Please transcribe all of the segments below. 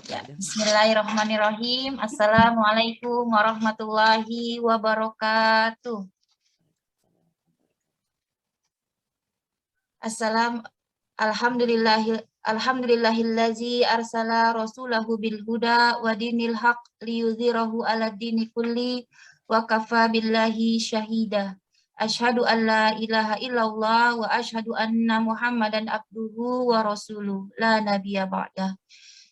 Ya, Kak. bismillahirrahmanirrahim. Assalamualaikum warahmatullahi wabarakatuh. Alhamdulillahillazi arsala rasulahu bil huda wa dinil haq liyudhirahu ala dini kulli wa kafa billahi syahida. Asyhadu an la ilaha illallah wa asyhadu anna Muhammadan abduhu wa rasuluh la nabiyya ba'dah.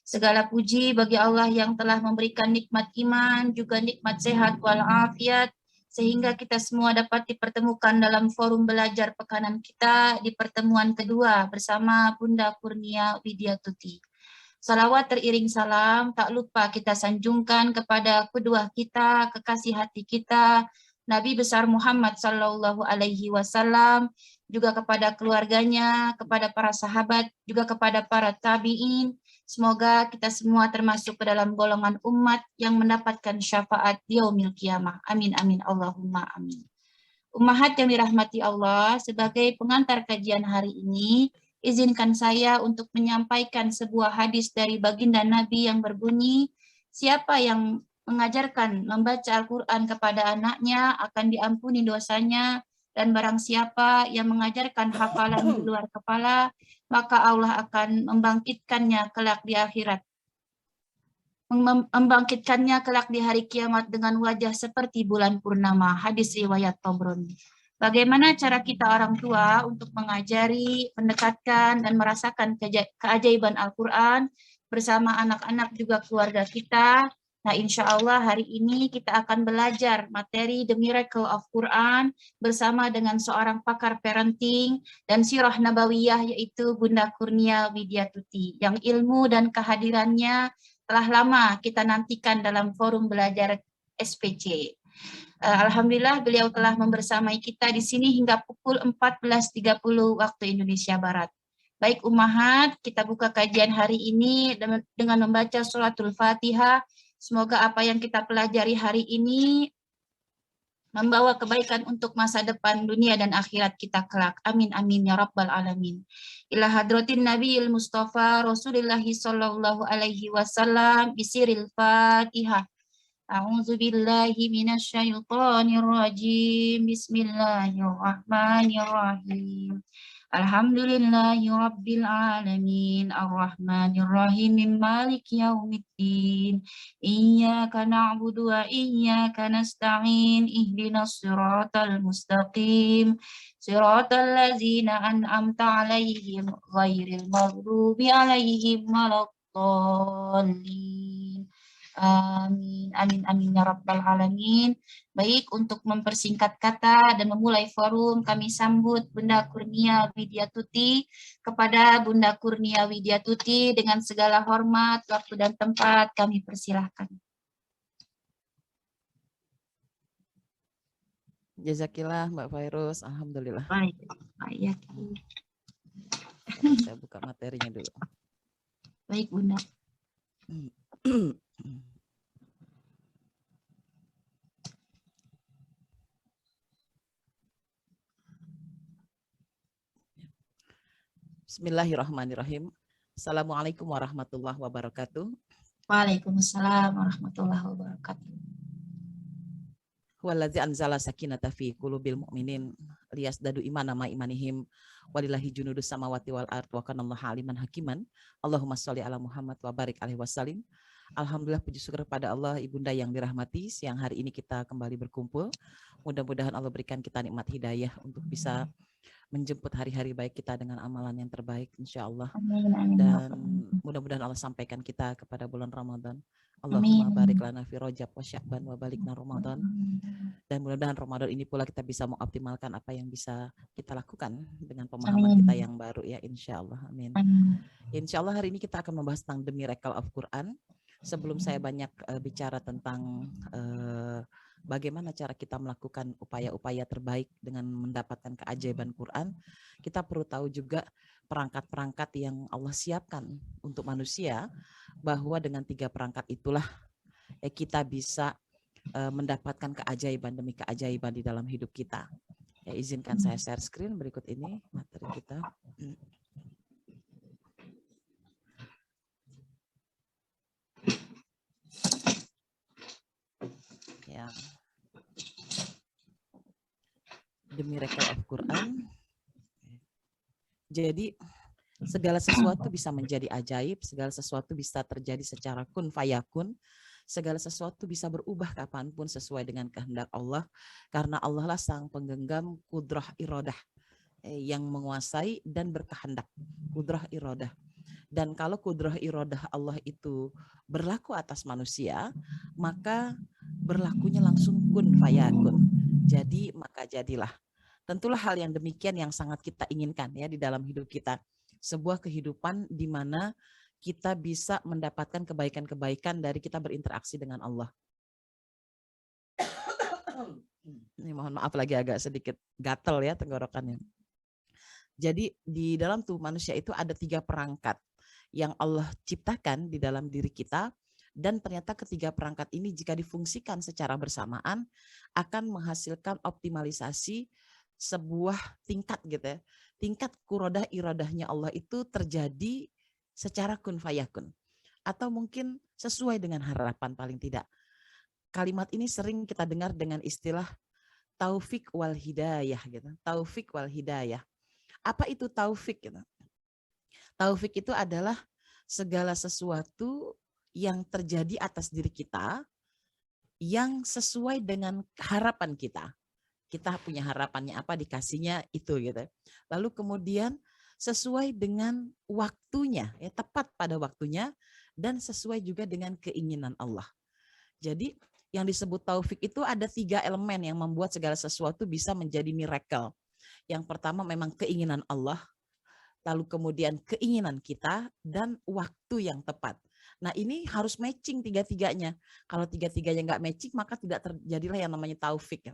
Segala puji bagi Allah yang telah memberikan nikmat iman, juga nikmat sehat walafiat, sehingga kita semua dapat dipertemukan dalam forum belajar pekanan kita di pertemuan kedua bersama Bunda Kurnia Widiatuti. Salawat teriring salam tak lupa kita sanjungkan kepada kedua kita, kekasih hati kita, Nabi besar Muhammad Sallallahu Alaihi Wasallam, juga kepada keluarganya, kepada para sahabat, juga kepada para tabiin. Semoga kita semua termasuk ke dalam golongan umat yang mendapatkan syafaat yaumil qiyamah. Amin amin Allahumma amin. Ummahat yang dirahmati Allah, sebagai pengantar kajian hari ini, izinkan saya untuk menyampaikan sebuah hadis dari baginda Nabi yang berbunyi, siapa yang mengajarkan membaca Al-Quran kepada anaknya akan diampuni dosanya, dan barang siapa yang mengajarkan hafalan di luar kepala, maka Allah akan membangkitkannya kelak di akhirat. Membangkitkannya kelak di hari kiamat dengan wajah seperti bulan purnama. Hadis riwayat Tabrani. Bagaimana cara kita orang tua untuk mengajari, mendekatkan, dan merasakan keajaiban Al-Quran bersama anak-anak juga keluarga kita. Nah, insya Allah hari ini kita akan belajar materi The Miracle of Quran bersama dengan seorang pakar parenting dan sirah nabawiyah, yaitu Bunda Kurnia Widiatuti, yang ilmu dan kehadirannya telah lama kita nantikan dalam forum belajar SPC. Alhamdulillah beliau telah membersamai kita di sini hingga pukul 14.30 waktu Indonesia Barat. Baik ummahat, kita buka kajian hari ini dengan membaca suratul Fatihah. Semoga apa yang kita pelajari hari ini membawa kebaikan untuk masa depan dunia dan akhirat kita kelak. Amin amin ya rabbal alamin. Ila hadratin Nabiyil Mustafa Rasulillahi sallallahu alaihi wasallam bisiril Fatihah. A'udzu billahi minasyaitonir rajim. Bismillahirrahmanirrahim. Alhamdulillahi rabbil alamin. Arrahmanir rahim. Maliki yaumiddin. Iyyaka na'budu wa iyyaka nasta'in. Ihdinas siratal mustaqim. Siratal ladzina an'amta 'alaihim ghairil maghdubi 'alaihim waladdallin. Amin, amin, amin ya rabbal alamin. Baik, untuk mempersingkat kata dan memulai forum, kami sambut Bunda Kurnia Widiatuti. Kepada Bunda Kurnia Widiatuti dengan segala hormat, waktu dan tempat kami persilahkan. Jazakillah Mbak Fairuz, alhamdulillah. Baik, baik. Saya buka materinya dulu. Baik, Bunda. Bismillahirrahmanirrahim. Assalamualaikum warahmatullahi wabarakatuh. Waalaikumsalam warahmatullahi wabarakatuh. Wallazi anzala sakinata fi qulubil mu'minin liyasdadu imana ma imanihim walillahi junudus samawati wal ard wa kanallaha aliman hakiman. Allahumma sholli ala Muhammad wa barik alaihi wasallim. Alhamdulillah, puji syukur kepada Allah, Ibunda yang dirahmati. Siang hari ini kita kembali berkumpul. Mudah-mudahan Allah berikan kita nikmat hidayah untuk bisa menjemput hari-hari baik kita dengan amalan yang terbaik, insya Allah. Dan mudah-mudahan Allah sampaikan kita kepada bulan Ramadan. Allahumma barik lana fi Rajab wa Sya'ban wa balikna Ramadan. Dan mudah-mudahan Ramadan ini pula kita bisa mengoptimalkan apa yang bisa kita lakukan dengan pemahaman kita yang baru, ya, insya Allah. Amin. Insya Allah hari ini kita akan membahas tentang The Miracle of Quran. Sebelum saya banyak bicara tentang bagaimana cara kita melakukan upaya-upaya terbaik dengan mendapatkan keajaiban Quran, kita perlu tahu juga perangkat-perangkat yang Allah siapkan untuk manusia, bahwa dengan 3 perangkat itulah kita bisa mendapatkan keajaiban demi keajaiban di dalam hidup kita. Ya, izinkan saya share screen berikut ini materi kita. the miracle of Quran. Jadi segala sesuatu bisa menjadi ajaib, segala sesuatu bisa terjadi secara kun fayakun, segala sesuatu bisa berubah kapanpun sesuai dengan kehendak Allah, karena Allah lah sang penggenggam kudrah iradah, yang menguasai dan berkehendak, kudrah iradah. Dan kalau kudrah iradah Allah itu berlaku atas manusia, maka berlakunya langsung kun fayakun. Jadi maka jadilah. Tentulah hal yang demikian yang sangat kita inginkan ya di dalam hidup kita. Sebuah kehidupan di mana kita bisa mendapatkan kebaikan-kebaikan dari kita berinteraksi dengan Allah. Ini mohon maaf lagi agak sedikit gatel ya tenggorokannya. Jadi di dalam tubuh manusia itu ada 3 perangkat yang Allah ciptakan di dalam diri kita, dan ternyata ketiga perangkat ini jika difungsikan secara bersamaan akan menghasilkan optimalisasi sebuah tingkat gitu ya. Tingkat kurodah iradahnya Allah itu terjadi secara kun fayakun. Atau mungkin sesuai dengan harapan paling tidak. Kalimat ini sering kita dengar dengan istilah taufik wal hidayah gitu. Taufik wal hidayah. Apa itu taufik gitu? Taufik itu adalah segala sesuatu yang terjadi atas diri kita yang sesuai dengan harapan kita. Kita punya harapannya apa, dikasihnya itu gitu. Lalu kemudian sesuai dengan waktunya, ya, tepat pada waktunya, dan sesuai juga dengan keinginan Allah. Jadi yang disebut taufik itu ada 3 elemen yang membuat segala sesuatu bisa menjadi miracle. Yang pertama memang keinginan Allah, lalu kemudian keinginan kita, dan waktu yang tepat. Nah ini harus matching 3-tiganya. Kalau 3-tiganya nggak matching, maka tidak terjadilah yang namanya taufik.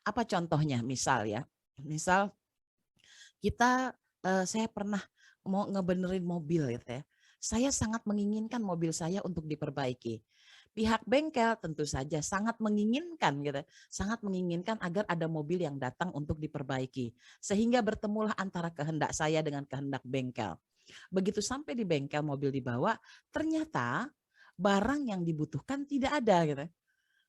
Apa contohnya? Misal ya, misal kita, saya pernah mau ngebenerin mobil gitu ya. Saya sangat menginginkan mobil saya untuk diperbaiki. Pihak bengkel tentu saja sangat menginginkan gitu, sangat menginginkan agar ada mobil yang datang untuk diperbaiki. Sehingga bertemulah antara kehendak saya dengan kehendak bengkel. Begitu sampai di bengkel, mobil dibawa, ternyata barang yang dibutuhkan tidak ada gitu.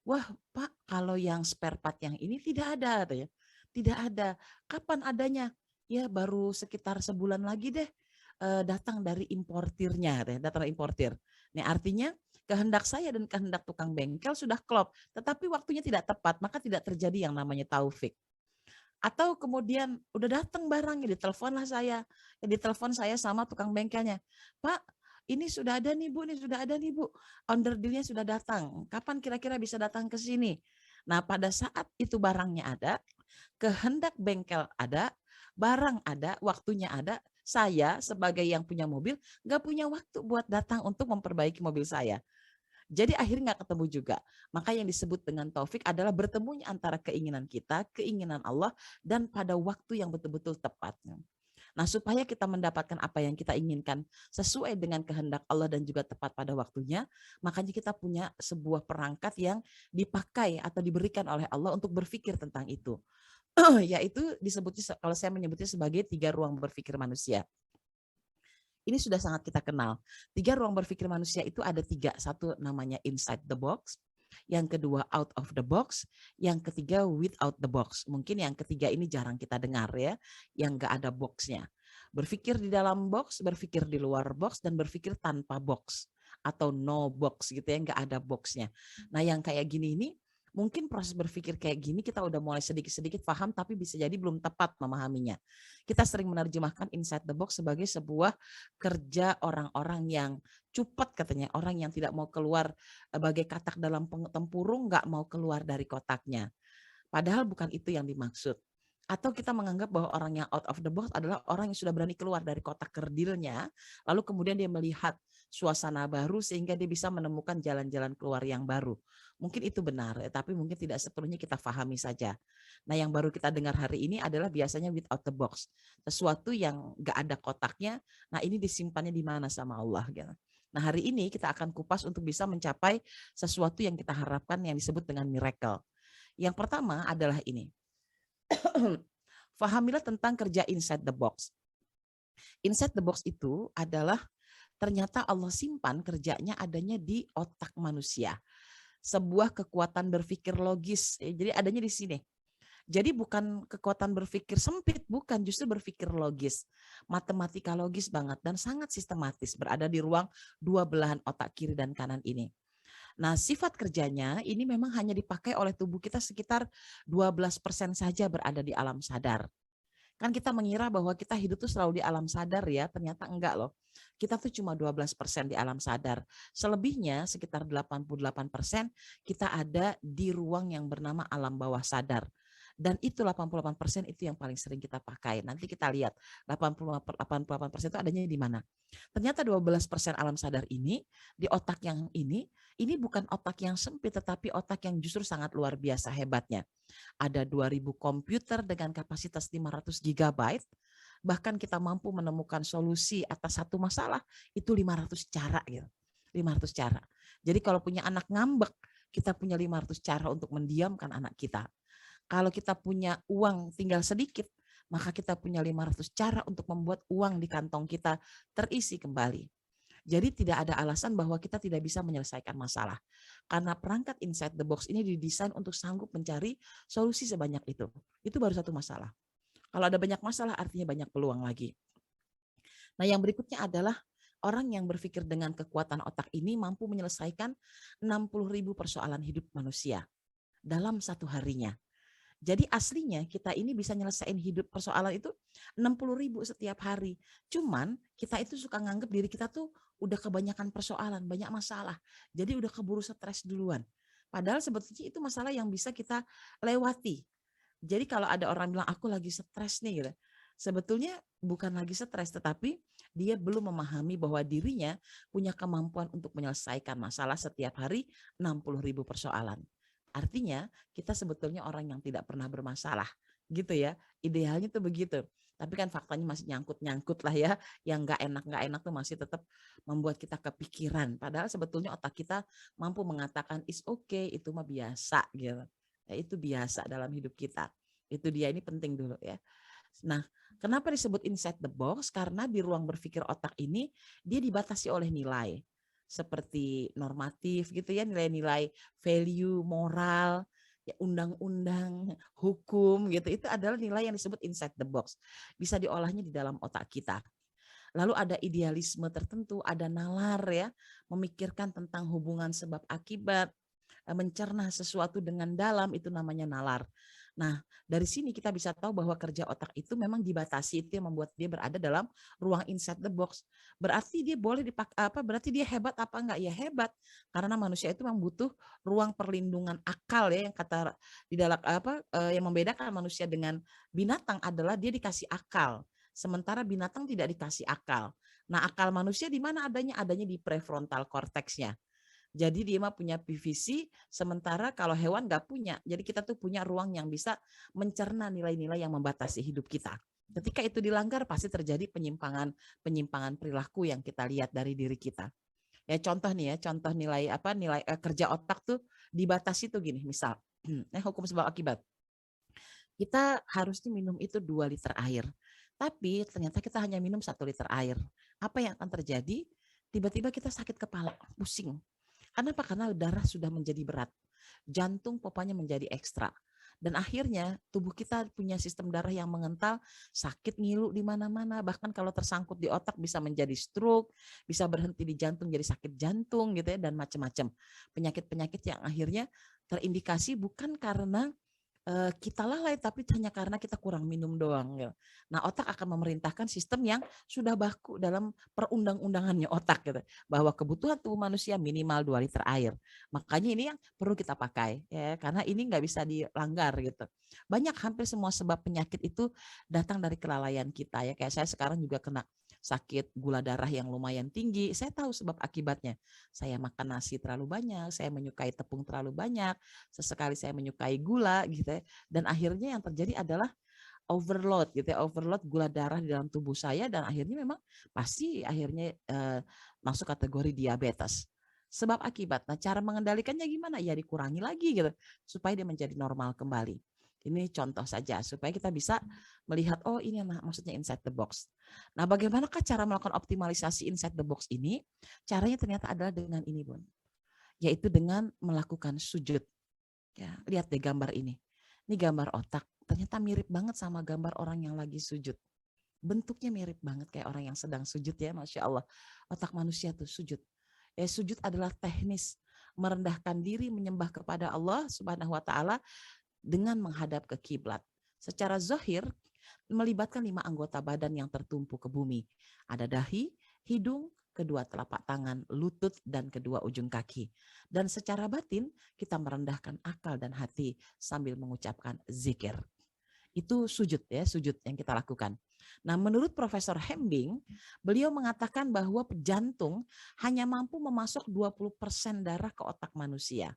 Wah Pak, kalau yang spare part yang ini tidak ada, ya. Tidak ada. Kapan adanya? Ya baru sekitar sebulan lagi deh, datang dari importirnya, datang dari importir. Nah artinya kehendak saya dan kehendak tukang bengkel sudah klop, tetapi waktunya tidak tepat, maka tidak terjadi yang namanya taufik. Atau kemudian udah datang barangnya, diteleponlah saya, ditelepon saya sama tukang bengkelnya, Pak, ini sudah ada nih Bu, ini sudah ada nih Bu, order dealnya sudah datang, kapan kira-kira bisa datang ke sini? Nah pada saat itu barangnya ada, kehendak bengkel ada, barang ada, waktunya ada, saya sebagai yang punya mobil nggak punya waktu buat datang untuk memperbaiki mobil saya. Jadi akhirnya nggak ketemu juga. Maka yang disebut dengan taufik adalah bertemunya antara keinginan kita, keinginan Allah, dan pada waktu yang betul-betul tepat. Nah, supaya kita mendapatkan apa yang kita inginkan sesuai dengan kehendak Allah dan juga tepat pada waktunya, makanya kita punya sebuah perangkat yang dipakai atau diberikan oleh Allah untuk berpikir tentang itu. Yaitu disebutnya, kalau saya menyebutnya sebagai 3 ruang berpikir manusia. Ini sudah sangat kita kenal. 3 ruang berpikir manusia itu ada 3. Satu namanya inside the box, yang kedua out of the box, yang ketiga without the box. Mungkin yang ketiga ini jarang kita dengar ya, yang nggak ada boxnya. Berpikir di dalam box, berpikir di luar box, dan berpikir tanpa box atau no box gitu ya, nggak ada boxnya. Nah yang kayak gini ini mungkin proses berpikir kayak gini kita udah mulai sedikit-sedikit paham, tapi bisa jadi belum tepat memahaminya. Kita sering menerjemahkan inside the box sebagai sebuah kerja orang-orang yang cupet katanya, orang yang tidak mau keluar bagai katak dalam tempurung, nggak mau keluar dari kotaknya. Padahal bukan itu yang dimaksud. Atau kita menganggap bahwa orang yang out of the box adalah orang yang sudah berani keluar dari kotak kerdilnya, lalu kemudian dia melihat suasana baru sehingga dia bisa menemukan jalan-jalan keluar yang baru. Mungkin itu benar, tapi mungkin tidak sepenuhnya kita pahami saja. Nah yang baru kita dengar hari ini adalah biasanya without the box. Sesuatu yang nggak ada kotaknya, nah ini disimpannya di mana sama Allah. Gitu. Nah hari ini kita akan kupas untuk bisa mencapai sesuatu yang kita harapkan yang disebut dengan miracle. Yang pertama adalah ini. Fahamilah tentang kerja inside the box. Inside the box itu adalah ternyata Allah simpan kerjanya adanya di otak manusia. Sebuah kekuatan berpikir logis. Jadi adanya di sini. Jadi bukan kekuatan berpikir sempit, bukan, justru berpikir logis. Matematika logis banget dan sangat sistematis berada di ruang dua belahan otak kiri dan kanan ini. Nah, sifat kerjanya ini memang hanya dipakai oleh tubuh kita sekitar 12% saja berada di alam sadar. Kan kita mengira bahwa kita hidup tuh selalu di alam sadar ya, ternyata enggak loh. Kita tuh cuma 12% di alam sadar. Selebihnya sekitar 88% kita ada di ruang yang bernama alam bawah sadar. Dan itu 88% itu yang paling sering kita pakai. Nanti kita lihat 88% itu adanya di mana. Ternyata 12% alam sadar ini, di otak yang ini bukan otak yang sempit, tetapi otak yang justru sangat luar biasa hebatnya. Ada 2000 komputer dengan kapasitas 500 GB, bahkan kita mampu menemukan solusi atas satu masalah, itu 500 cara gitu. 500 cara. Jadi kalau punya anak ngambek, kita punya 500 cara untuk mendiamkan anak kita. Kalau kita punya uang tinggal sedikit, maka kita punya 500 cara untuk membuat uang di kantong kita terisi kembali. Jadi tidak ada alasan bahwa kita tidak bisa menyelesaikan masalah. Karena perangkat inside the box ini didesain untuk sanggup mencari solusi sebanyak itu. Itu baru satu masalah. Kalau ada banyak masalah artinya banyak peluang lagi. Nah, yang berikutnya adalah orang yang berpikir dengan kekuatan otak ini mampu menyelesaikan 60.000 persoalan hidup manusia dalam satu harinya. Jadi aslinya kita ini bisa nyelesain hidup persoalan itu 60.000 setiap hari. Cuman kita itu suka nganggep diri kita tuh udah kebanyakan persoalan, banyak masalah. Jadi udah keburu stres duluan. Padahal sebetulnya itu masalah yang bisa kita lewati. Jadi kalau ada orang bilang aku lagi stres nih gitu. Sebetulnya bukan lagi stres, tetapi dia belum memahami bahwa dirinya punya kemampuan untuk menyelesaikan masalah setiap hari 60.000 persoalan. Artinya kita sebetulnya orang yang tidak pernah bermasalah gitu ya. Idealnya tuh begitu. Tapi kan faktanya masih nyangkut-nyangkut lah ya. Yang nggak enak tuh masih tetap membuat kita kepikiran. Padahal sebetulnya otak kita mampu mengatakan is okay, itu mah biasa gitu. Ya, itu biasa dalam hidup kita. Itu dia, ini penting dulu ya. Nah, kenapa disebut inside the box? Karena di ruang berpikir otak ini dia dibatasi oleh nilai seperti normatif gitu ya, nilai-nilai value, moral, ya undang-undang, hukum gitu. Itu adalah nilai yang disebut inside the box. Bisa diolahnya di dalam otak kita. Lalu ada idealisme tertentu, ada nalar ya, memikirkan tentang hubungan sebab akibat, mencerna sesuatu dengan dalam, itu namanya nalar. Nah, dari sini kita bisa tahu bahwa kerja otak itu memang dibatasi, itu yang membuat dia berada dalam ruang inside the box. Berarti dia boleh dipakai apa? Berarti dia hebat apa enggak? Ya hebat. Karena manusia itu memang butuh ruang perlindungan akal ya, yang kata di dalam apa yang membedakan manusia dengan binatang adalah dia dikasih akal. Sementara binatang tidak dikasih akal. Nah, akal manusia di mana adanya? Adanya di prefrontal cortexnya. Jadi dia mah punya PVC, sementara kalau hewan nggak punya. Jadi kita tuh punya ruang yang bisa mencerna nilai-nilai yang membatasi hidup kita. Ketika itu dilanggar pasti terjadi penyimpangan perilaku yang kita lihat dari diri kita. Ya contoh nih ya, contoh nilai kerja otak tuh dibatasi tuh gini, misal hukum sebab akibat. Kita harusnya minum itu 2 liter air. Tapi ternyata kita hanya minum 1 liter air. Apa yang akan terjadi? Tiba-tiba kita sakit kepala, pusing. Kenapa? Karena darah sudah menjadi berat. Jantung pompanya menjadi ekstra. Dan akhirnya tubuh kita punya sistem darah yang mengental, sakit ngilu di mana-mana, bahkan kalau tersangkut di otak bisa menjadi stroke, bisa berhenti di jantung jadi sakit jantung gitu ya, dan macam-macam. Penyakit-penyakit yang akhirnya terindikasi bukan karena kita lalai, tapi hanya karena kita kurang minum doang. Gitu. Nah, otak akan memerintahkan sistem yang sudah baku dalam perundang-undangannya otak, gitu, bahwa kebutuhan tubuh manusia minimal 2 liter air. Makanya ini yang perlu kita pakai, ya, karena ini nggak bisa dilanggar. Gitu. Banyak, hampir semua sebab penyakit itu datang dari kelalaian kita. Ya, kayak saya sekarang juga kena sakit gula darah yang lumayan tinggi. Saya tahu sebab akibatnya. Saya makan nasi terlalu banyak, saya menyukai tepung terlalu banyak, sesekali saya menyukai gula gitu ya. Dan akhirnya yang terjadi adalah overload gitu ya, overload gula darah di dalam tubuh saya, dan akhirnya memang pasti akhirnya masuk kategori diabetes. Sebab akibat. Nah, cara mengendalikannya gimana? Ya dikurangi lagi gitu supaya dia menjadi normal kembali. Ini contoh saja supaya kita bisa melihat, oh ini maksudnya inside the box. Nah, bagaimanakah cara melakukan optimalisasi inside the box ini? Caranya ternyata adalah dengan ini, Bun. Yaitu dengan melakukan sujud. Ya, lihat deh gambar ini. Ini gambar otak. ternyata mirip banget sama gambar orang yang lagi sujud. Bentuknya mirip banget kayak orang yang sedang sujud ya, Masya Allah. Otak manusia tuh sujud. Sujud adalah teknis merendahkan diri menyembah kepada Allah Subhanahu wa taala dengan menghadap ke kiblat. Secara zahir melibatkan 5 anggota badan yang tertumpu ke bumi. Ada dahi, hidung, kedua telapak tangan, lutut, dan kedua ujung kaki. Dan secara batin kita merendahkan akal dan hati sambil mengucapkan zikir. Itu sujud ya, sujud yang kita lakukan. Nah, menurut Profesor Hembing, beliau mengatakan bahwa jantung hanya mampu memasok 20% darah ke otak manusia.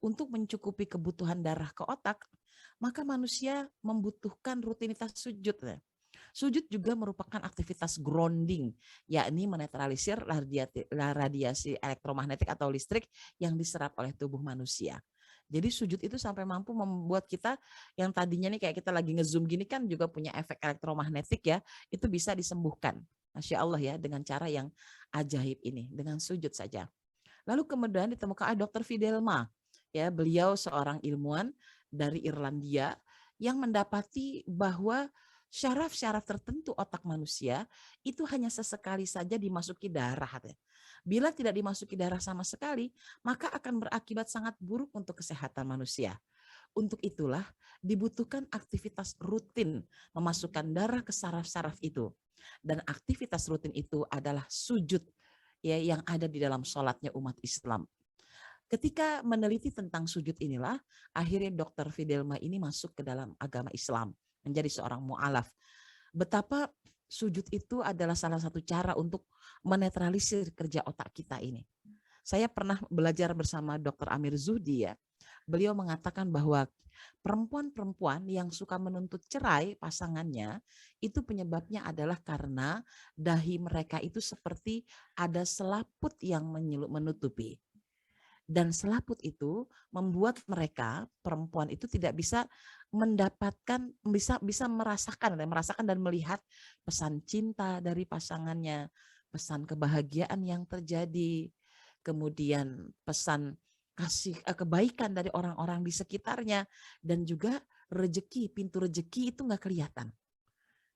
Untuk mencukupi kebutuhan darah ke otak, maka manusia membutuhkan rutinitas sujud. Sujud juga merupakan aktivitas grounding, yakni menetralisir radiasi elektromagnetik atau listrik yang diserap oleh tubuh manusia. Jadi sujud itu sampai mampu membuat kita yang tadinya nih kayak kita lagi ngezoom gini kan juga punya efek elektromagnetik ya, itu bisa disembuhkan. Masya Allah ya, dengan cara yang ajaib ini, dengan sujud saja. Lalu kemudian ditemukan Dr. Fidelma. Ya, beliau seorang ilmuwan dari Irlandia yang mendapati bahwa syaraf-syaraf tertentu otak manusia itu hanya sesekali saja dimasuki darah. Bila tidak dimasuki darah sama sekali, maka akan berakibat sangat buruk untuk kesehatan manusia. Untuk itulah dibutuhkan aktivitas rutin memasukkan darah ke saraf-saraf itu. Dan aktivitas rutin itu adalah sujud ya yang ada di dalam sholatnya umat Islam. Ketika meneliti tentang sujud inilah, akhirnya Dr. Fidelma ini masuk ke dalam agama Islam, menjadi seorang mu'alaf. Betapa sujud itu adalah salah satu cara untuk menetralisir kerja otak kita ini. Saya pernah belajar bersama Dr. Amir Zuhdi ya. Beliau mengatakan bahwa perempuan-perempuan yang suka menuntut cerai pasangannya, itu penyebabnya adalah karena dahi mereka itu seperti ada selaput yang menutupi. Dan selaput itu membuat mereka perempuan itu tidak bisa mendapatkan bisa merasakan dan melihat pesan cinta dari pasangannya, pesan kebahagiaan yang terjadi, kemudian pesan kasih kebaikan dari orang-orang di sekitarnya, dan juga pintu rezeki itu nggak kelihatan.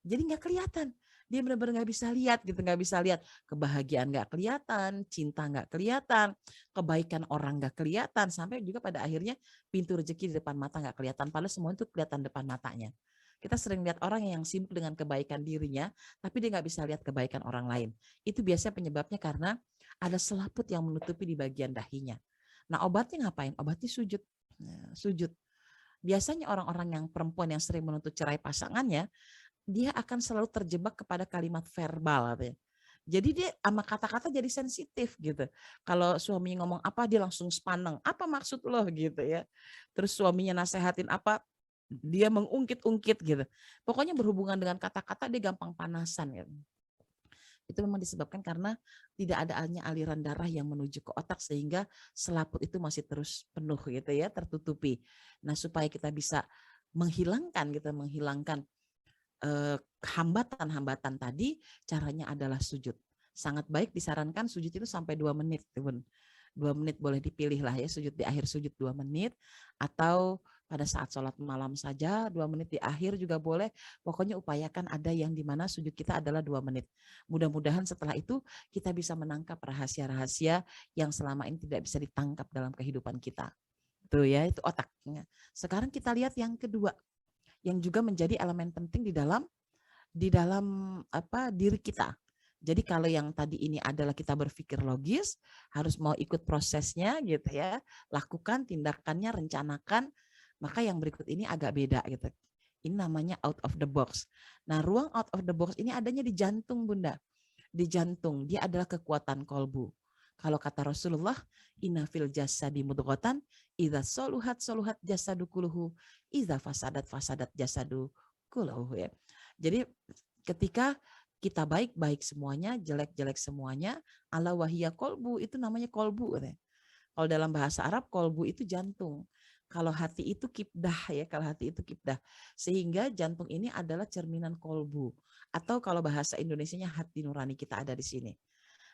Jadi nggak kelihatan. Dia benar-benar nggak bisa lihat gitu, nggak bisa lihat kebahagiaan nggak kelihatan, cinta nggak kelihatan, kebaikan orang nggak kelihatan, sampai juga pada akhirnya pintu rezeki di depan mata nggak kelihatan, padahal semua itu kelihatan depan matanya. Kita sering lihat orang yang sibuk dengan kebaikan dirinya, tapi dia nggak bisa lihat kebaikan orang lain. Itu biasanya penyebabnya karena ada selaput yang menutupi di bagian dahinya. Nah, obatnya ngapain? Obatnya sujud. Nah, sujud. Biasanya orang-orang yang perempuan yang sering menuntut cerai pasangannya, dia akan selalu terjebak kepada kalimat verbal. Jadi dia sama kata-kata jadi sensitif gitu. Kalau suami ngomong apa dia langsung sepaneng. Apa maksud lo gitu ya. Terus suaminya nasehatin apa dia mengungkit-ungkit gitu. Pokoknya berhubungan dengan kata-kata dia gampang panasan gitu. Itu memang disebabkan karena tidak ada aliran darah yang menuju ke otak sehingga selaput itu masih terus penuh gitu ya, tertutupi. Nah, supaya kita bisa menghilangkan hambatan-hambatan tadi, caranya adalah sujud. Sangat baik disarankan sujud itu sampai 2 menit. 2 menit boleh dipilih lah ya, sujud di akhir sujud 2 menit, atau pada saat sholat malam saja 2 menit di akhir juga boleh. Pokoknya upayakan ada yang dimana sujud kita adalah 2 menit. Mudah-mudahan setelah itu kita bisa menangkap rahasia-rahasia yang selama ini tidak bisa ditangkap dalam kehidupan kita. Tuh ya, itu otaknya. Sekarang kita lihat yang kedua, yang juga menjadi elemen penting di dalam diri kita. Jadi kalau yang tadi ini adalah kita berpikir logis, harus mau ikut prosesnya gitu ya, lakukan tindakannya, rencanakan, maka yang berikut ini agak beda gitu. Ini namanya out of the box. Nah, ruang out of the box ini adanya di jantung, Bunda. Di jantung, dia adalah kekuatan kolbu. Kalau kata Rasulullah, inna fil jasadi mudghatan, idza soluhat jasadu kulluhu, idza fasadat jasadu kulluhu ya. Jadi ketika kita baik semuanya, jelek semuanya, ala wahiyya kolbu, itu namanya kolbu. Kalau dalam bahasa Arab, kolbu itu jantung. Kalau hati itu kibdah ya, Sehingga jantung ini adalah cerminan kolbu. Atau kalau bahasa Indonesianya hati nurani kita ada di sini.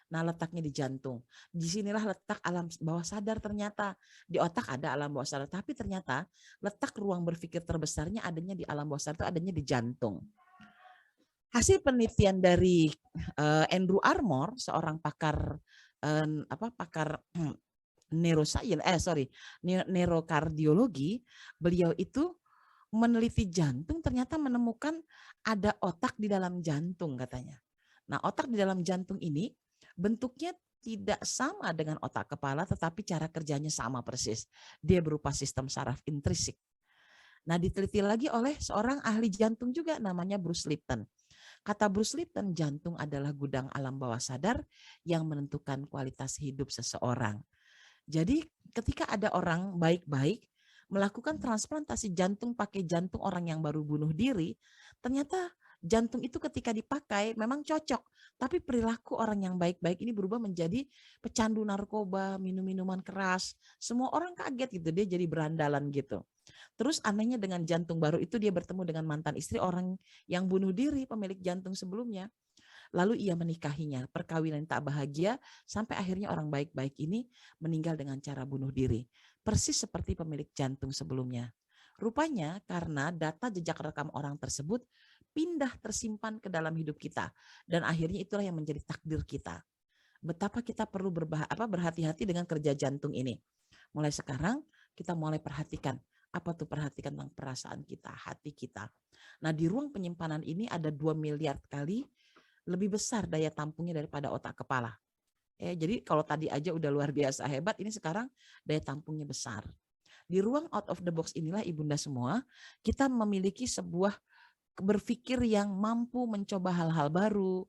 Nah, letaknya di jantung. Disinilah letak alam bawah sadar ternyata. Di otak ada alam bawah sadar, tapi ternyata letak ruang berpikir terbesarnya adanya di alam bawah sadar itu adanya di jantung. Hasil penelitian dari Andrew Armour, seorang pakar pakar neurokardiologi, beliau itu meneliti jantung, ternyata menemukan ada otak di dalam jantung katanya. Nah, otak di dalam jantung ini bentuknya tidak sama dengan otak kepala, tetapi cara kerjanya sama persis. Dia berupa sistem saraf intrinsik. Nah, diteliti lagi oleh seorang ahli jantung juga namanya Bruce Lipton. Kata Bruce Lipton, jantung adalah gudang alam bawah sadar yang menentukan kualitas hidup seseorang. Jadi ketika ada orang baik-baik melakukan transplantasi jantung pakai jantung orang yang baru bunuh diri, ternyata jantung itu ketika dipakai memang cocok. Tapi perilaku orang yang baik-baik ini berubah menjadi pecandu narkoba, minum-minuman keras. Semua orang kaget gitu, dia jadi berandalan gitu. Terus anehnya dengan jantung baru itu dia bertemu dengan mantan istri orang yang bunuh diri, pemilik jantung sebelumnya. Lalu ia menikahinya, perkawinan tak bahagia, sampai akhirnya orang baik-baik ini meninggal dengan cara bunuh diri. Persis seperti pemilik jantung sebelumnya. Rupanya karena data jejak rekam orang tersebut pindah tersimpan ke dalam hidup kita. Dan akhirnya itulah yang menjadi takdir kita. Betapa kita perlu berhati-hati dengan kerja jantung ini. Mulai sekarang kita mulai perhatikan. Apa tuh perhatikan tentang perasaan kita, hati kita. Nah, di ruang penyimpanan ini ada 2 miliar kali lebih besar daya tampungnya daripada otak kepala. Jadi kalau tadi aja udah luar biasa hebat, ini sekarang daya tampungnya besar. Di ruang out of the box inilah ibunda semua, kita memiliki sebuah berpikir yang mampu mencoba hal-hal baru,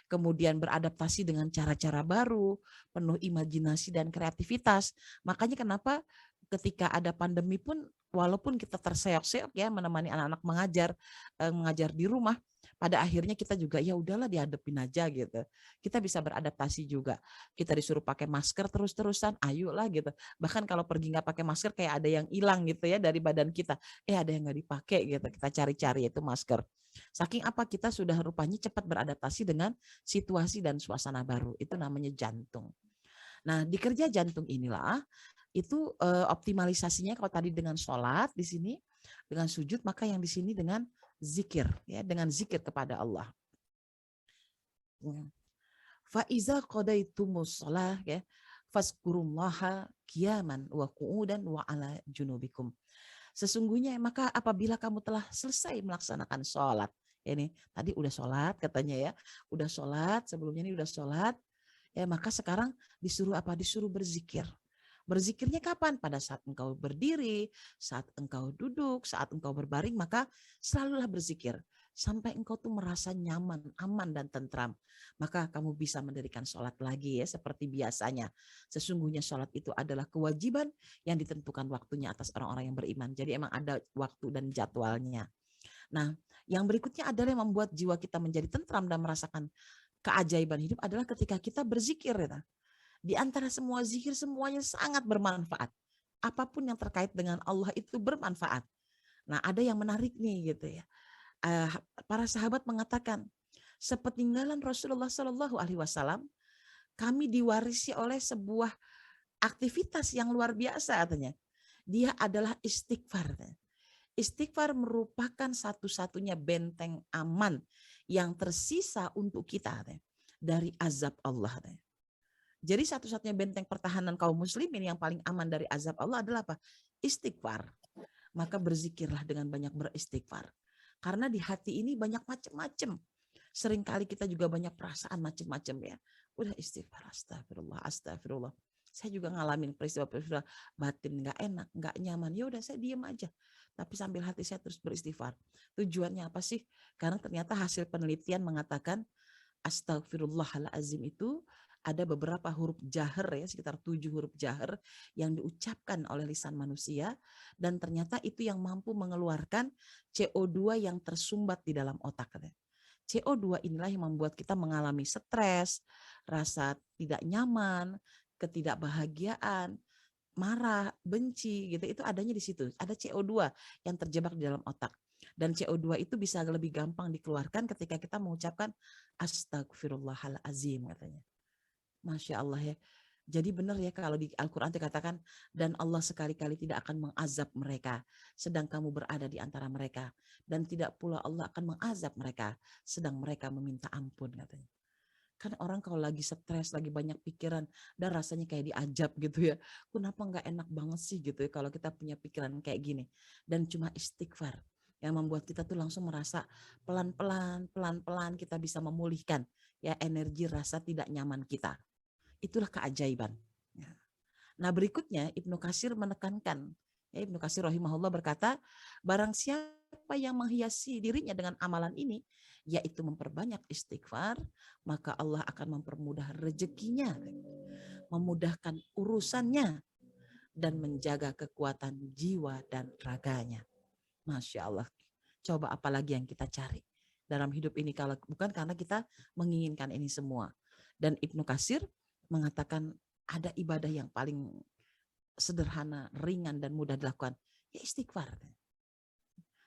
kemudian beradaptasi dengan cara-cara baru, penuh imajinasi dan kreativitas. Makanya kenapa ketika ada pandemi pun walaupun kita terseok-seok ya menemani anak-anak mengajar di rumah, pada akhirnya kita juga ya udahlah dihadapin aja gitu. Kita bisa beradaptasi juga. Kita disuruh pakai masker terus-terusan, ayolah gitu. Bahkan kalau pergi nggak pakai masker kayak ada yang hilang gitu ya dari badan kita. Ada yang nggak dipakai gitu. Kita cari-cari itu masker. Saking apa kita sudah rupanya cepat beradaptasi dengan situasi dan suasana baru. Itu namanya jantung. Nah, di kerja jantung inilah itu optimalisasinya kalau tadi dengan sholat di sini, dengan sujud, maka yang di sini dengan zikir, ya, dengan zikir kepada Allah. Faiza qadaitumus shalah ya, fazkurullaha qiyaman wa qu'udan wa ala junubikum. Sesungguhnya maka apabila kamu telah selesai melaksanakan sholat, ini tadi udah sholat katanya ya, udah sholat sebelumnya ini udah sholat, ya maka sekarang disuruh apa? Disuruh berzikir. Berzikirnya kapan? Pada saat engkau berdiri, saat engkau duduk, saat engkau berbaring, maka selalulah berzikir. Sampai engkau tuh merasa nyaman, aman, dan tentram. Maka kamu bisa mendirikan sholat lagi ya, seperti biasanya. Sesungguhnya sholat itu adalah kewajiban yang ditentukan waktunya atas orang-orang yang beriman. Jadi emang ada waktu dan jadwalnya. Nah, yang berikutnya adalah yang membuat jiwa kita menjadi tentram dan merasakan keajaiban hidup adalah ketika kita berzikir. Ya. Di antara semua zikir semuanya sangat bermanfaat. Apapun yang terkait dengan Allah itu bermanfaat. Nah, ada yang menarik nih gitu ya. Para sahabat mengatakan, sepeninggalan Rasulullah Shallallahu Alaihi Wasallam, kami diwarisi oleh sebuah aktivitas yang luar biasa katanya. Dia adalah istighfar. Istighfar merupakan satu-satunya benteng aman yang tersisa untuk kita dari azab Allah. Jadi satu-satunya benteng pertahanan kaum muslimin yang paling aman dari azab Allah adalah apa? Istighfar. Maka berzikirlah dengan banyak beristighfar. Karena di hati ini banyak macam-macam. Seringkali kita juga banyak perasaan macam-macam ya. Udah istighfar, astagfirullah, astagfirullah. Saya juga ngalamin peristiwa-peristiwa batin nggak enak, nggak nyaman. Ya udah saya diam aja. Tapi sambil hati saya terus beristighfar. Tujuannya apa sih? Karena ternyata hasil penelitian mengatakan astagfirullahalazim itu ada beberapa huruf jahar ya, sekitar 7 huruf jahar yang diucapkan oleh lisan manusia dan ternyata itu yang mampu mengeluarkan CO2 yang tersumbat di dalam otak. CO2 inilah yang membuat kita mengalami stres, rasa tidak nyaman, ketidakbahagiaan, marah, benci gitu. Itu adanya di situ. Ada CO2 yang terjebak di dalam otak. Dan CO2 itu bisa lebih gampang dikeluarkan ketika kita mengucapkan astagfirullahalazim katanya. Masya Allah ya. Jadi benar ya kalau di Al-Quran dikatakan, dan Allah sekali-kali tidak akan mengazab mereka sedang kamu berada di antara mereka. Dan tidak pula Allah akan mengazab mereka sedang mereka meminta ampun katanya. Kan orang kalau lagi stres, lagi banyak pikiran, dan rasanya kayak diajab gitu ya. Kenapa nggak enak banget sih gitu ya kalau kita punya pikiran kayak gini. Dan cuma istighfar yang membuat kita tuh langsung merasa pelan-pelan kita bisa memulihkan ya energi rasa tidak nyaman kita. Itulah keajaiban. Ya. Nah berikutnya Ibnu Katsir menekankan, ya, Ibnu Katsir rahimahullah berkata, barang siapa yang menghiasi dirinya dengan amalan ini, yaitu memperbanyak istighfar, maka Allah akan mempermudah rezekinya, memudahkan urusannya, dan menjaga kekuatan jiwa dan raganya. Masya Allah. Coba apalagi yang kita cari dalam hidup ini kalau bukan karena kita menginginkan ini semua. Dan Ibnu Katsir mengatakan ada ibadah yang paling sederhana, ringan dan mudah dilakukan, ya istighfar.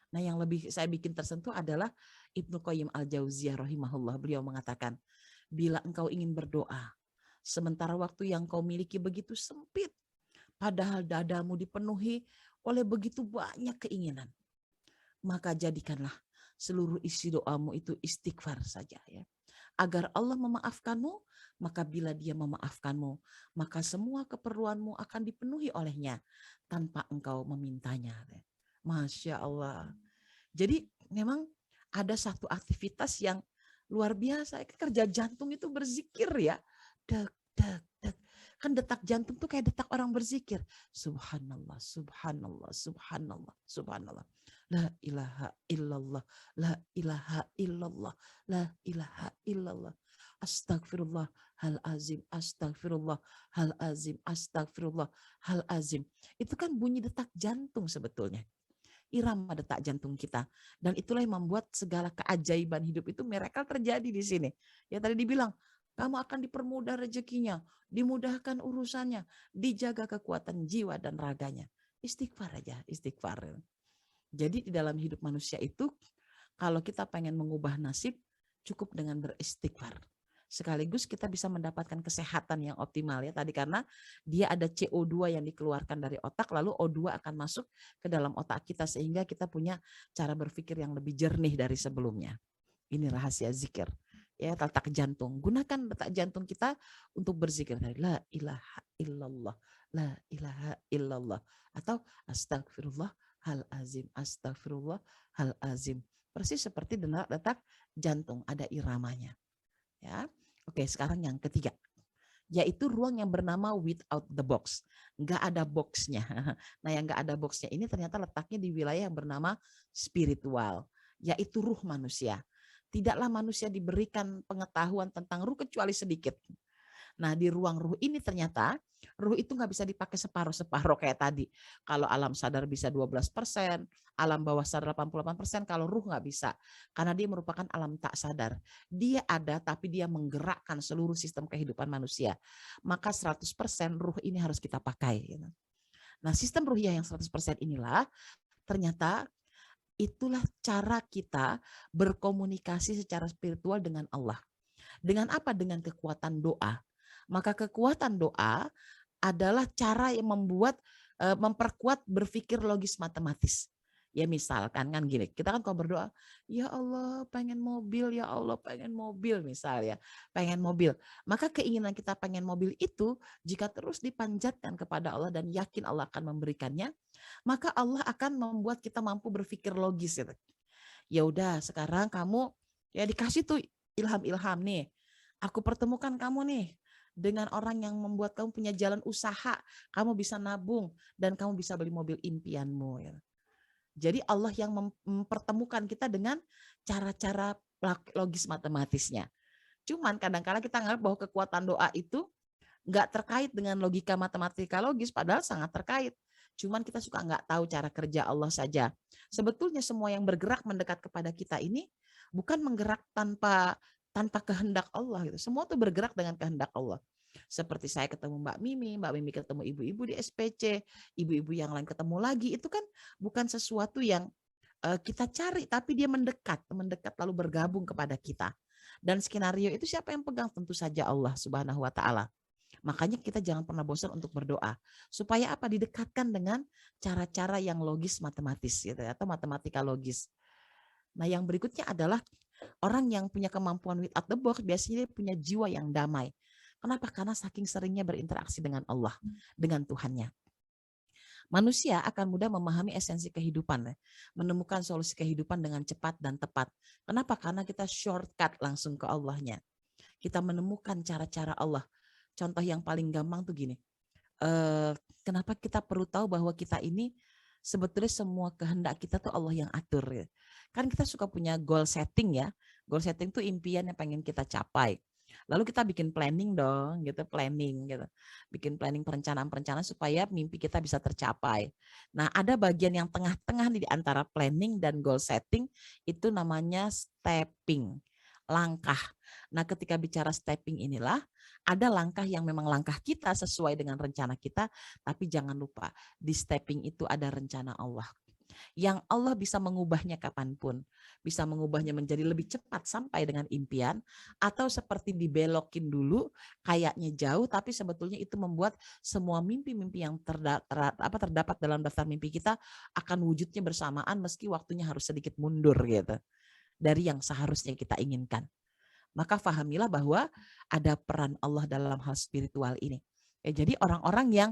Nah, yang lebih saya bikin tersentuh adalah Ibnu Qayyim Al-Jauziyah rahimahullah. Beliau mengatakan, bila engkau ingin berdoa, sementara waktu yang kau miliki begitu sempit, padahal dadamu dipenuhi oleh begitu banyak keinginan, maka jadikanlah seluruh isi doamu itu istighfar saja ya. Agar Allah memaafkanmu, maka bila dia memaafkanmu, maka semua keperluanmu akan dipenuhi olehnya tanpa engkau memintanya. Masya Allah. Jadi memang ada satu aktivitas yang luar biasa. Kerja jantung itu berzikir ya. Dek, dek, dek. Kan detak jantung tuh kayak detak orang berzikir. Subhanallah, subhanallah, subhanallah, subhanallah. La ilaha illallah, la ilaha illallah, la ilaha illallah. Astagfirullah hal azim, astagfirullah hal azim, astagfirullah hal azim. Itu kan bunyi detak jantung sebetulnya. Irama detak jantung kita. Dan itulah yang membuat segala keajaiban hidup itu miracle terjadi di sini. Ya tadi dibilang, kamu akan dipermudah rezekinya, dimudahkan urusannya, dijaga kekuatan jiwa dan raganya. Istighfar aja, istighfar. Jadi di dalam hidup manusia itu, kalau kita pengen mengubah nasib, cukup dengan beristighfar. Sekaligus kita bisa mendapatkan kesehatan yang optimal ya tadi karena dia ada CO2 yang dikeluarkan dari otak lalu O2 akan masuk ke dalam otak kita sehingga kita punya cara berpikir yang lebih jernih dari sebelumnya. Ini rahasia zikir. Ya, detak jantung. Gunakan detak jantung kita untuk berzikir dari la ilaha illallah, la ilaha illallah atau astagfirullah hal azim, astagfirullah hal azim. Persis seperti detak jantung, ada iramanya. Ya. Oke, sekarang yang ketiga. Yaitu ruang yang bernama without the box. Nggak ada boxnya. Nah, yang nggak ada boxnya ini ternyata letaknya di wilayah yang bernama spiritual, yaitu ruh manusia. Tidaklah manusia diberikan pengetahuan tentang ruh kecuali sedikit. Nah, di ruang ruh ini ternyata ruh itu nggak bisa dipakai separuh-separuh kayak tadi. Kalau alam sadar bisa 12%, alam bawah sadar 88%, kalau ruh nggak bisa. Karena dia merupakan alam tak sadar. Dia ada tapi dia menggerakkan seluruh sistem kehidupan manusia. Maka 100% ruh ini harus kita pakai. Nah, sistem ruhiyah yang 100% inilah ternyata itulah cara kita berkomunikasi secara spiritual dengan Allah. Dengan apa? Dengan kekuatan doa. Maka kekuatan doa adalah cara yang memperkuat berpikir logis matematis. Ya misalkan kan gini, kita kan kalau berdoa, ya Allah pengen mobil, ya Allah pengen mobil misalnya, pengen mobil. Maka keinginan kita pengen mobil itu jika terus dipanjatkan kepada Allah dan yakin Allah akan memberikannya, maka Allah akan membuat kita mampu berpikir logis. Gitu. Ya udah sekarang kamu ya dikasih tuh ilham-ilham nih. Aku pertemukan kamu nih dengan orang yang membuat kamu punya jalan usaha, kamu bisa nabung dan kamu bisa beli mobil impianmu. Ya. Jadi Allah yang mempertemukan kita dengan cara-cara logis matematisnya. Cuman kadang-kadang kita anggap bahwa kekuatan doa itu nggak terkait dengan logika matematika logis, padahal sangat terkait. Cuman kita suka nggak tahu cara kerja Allah saja. Sebetulnya semua yang bergerak mendekat kepada kita ini bukan menggerak tanpa kehendak Allah gitu. Semua tuh bergerak dengan kehendak Allah. Seperti saya ketemu Mbak Mimi ketemu ibu-ibu di SPC, ibu-ibu yang lain ketemu lagi, itu kan bukan sesuatu yang kita cari, tapi dia mendekat lalu bergabung kepada kita. Dan skenario itu siapa yang pegang? Tentu saja Allah Subhanahu wa taala. Makanya kita jangan pernah bosan untuk berdoa. Supaya apa? Didekatkan dengan cara-cara yang logis matematis gitu ya, atau matematika logis. Nah, yang berikutnya adalah orang yang punya kemampuan with out the box biasanya dia punya jiwa yang damai. Kenapa? Karena saking seringnya berinteraksi dengan Allah, dengan Tuhannya. Manusia akan mudah memahami esensi kehidupan, menemukan solusi kehidupan dengan cepat dan tepat. Kenapa? Karena kita shortcut langsung ke Allahnya. Kita menemukan cara-cara Allah. Contoh yang paling gampang tuh gini, kenapa kita perlu tahu bahwa kita ini sebetulnya semua kehendak kita tuh Allah yang atur. Ya. Kan kita suka punya goal setting ya. Goal setting tuh impian yang pengen kita capai. Lalu kita bikin planning dong, gitu, planning gitu. Bikin planning perencanaan-perencanaan supaya mimpi kita bisa tercapai. Nah, ada bagian yang tengah-tengah di antara planning dan goal setting itu namanya stepping, langkah. Nah, ketika bicara stepping inilah ada langkah yang memang langkah kita sesuai dengan rencana kita, tapi jangan lupa di stepping itu ada rencana Allah. Yang Allah bisa mengubahnya kapanpun. Bisa mengubahnya menjadi lebih cepat sampai dengan impian, atau seperti dibelokin dulu, kayaknya jauh, tapi sebetulnya itu membuat semua mimpi-mimpi yang terdapat dalam daftar mimpi kita akan wujudnya bersamaan meski waktunya harus sedikit mundur gitu dari yang seharusnya kita inginkan. Maka fahamilah bahwa ada peran Allah dalam hal spiritual ini. Ya, jadi orang-orang yang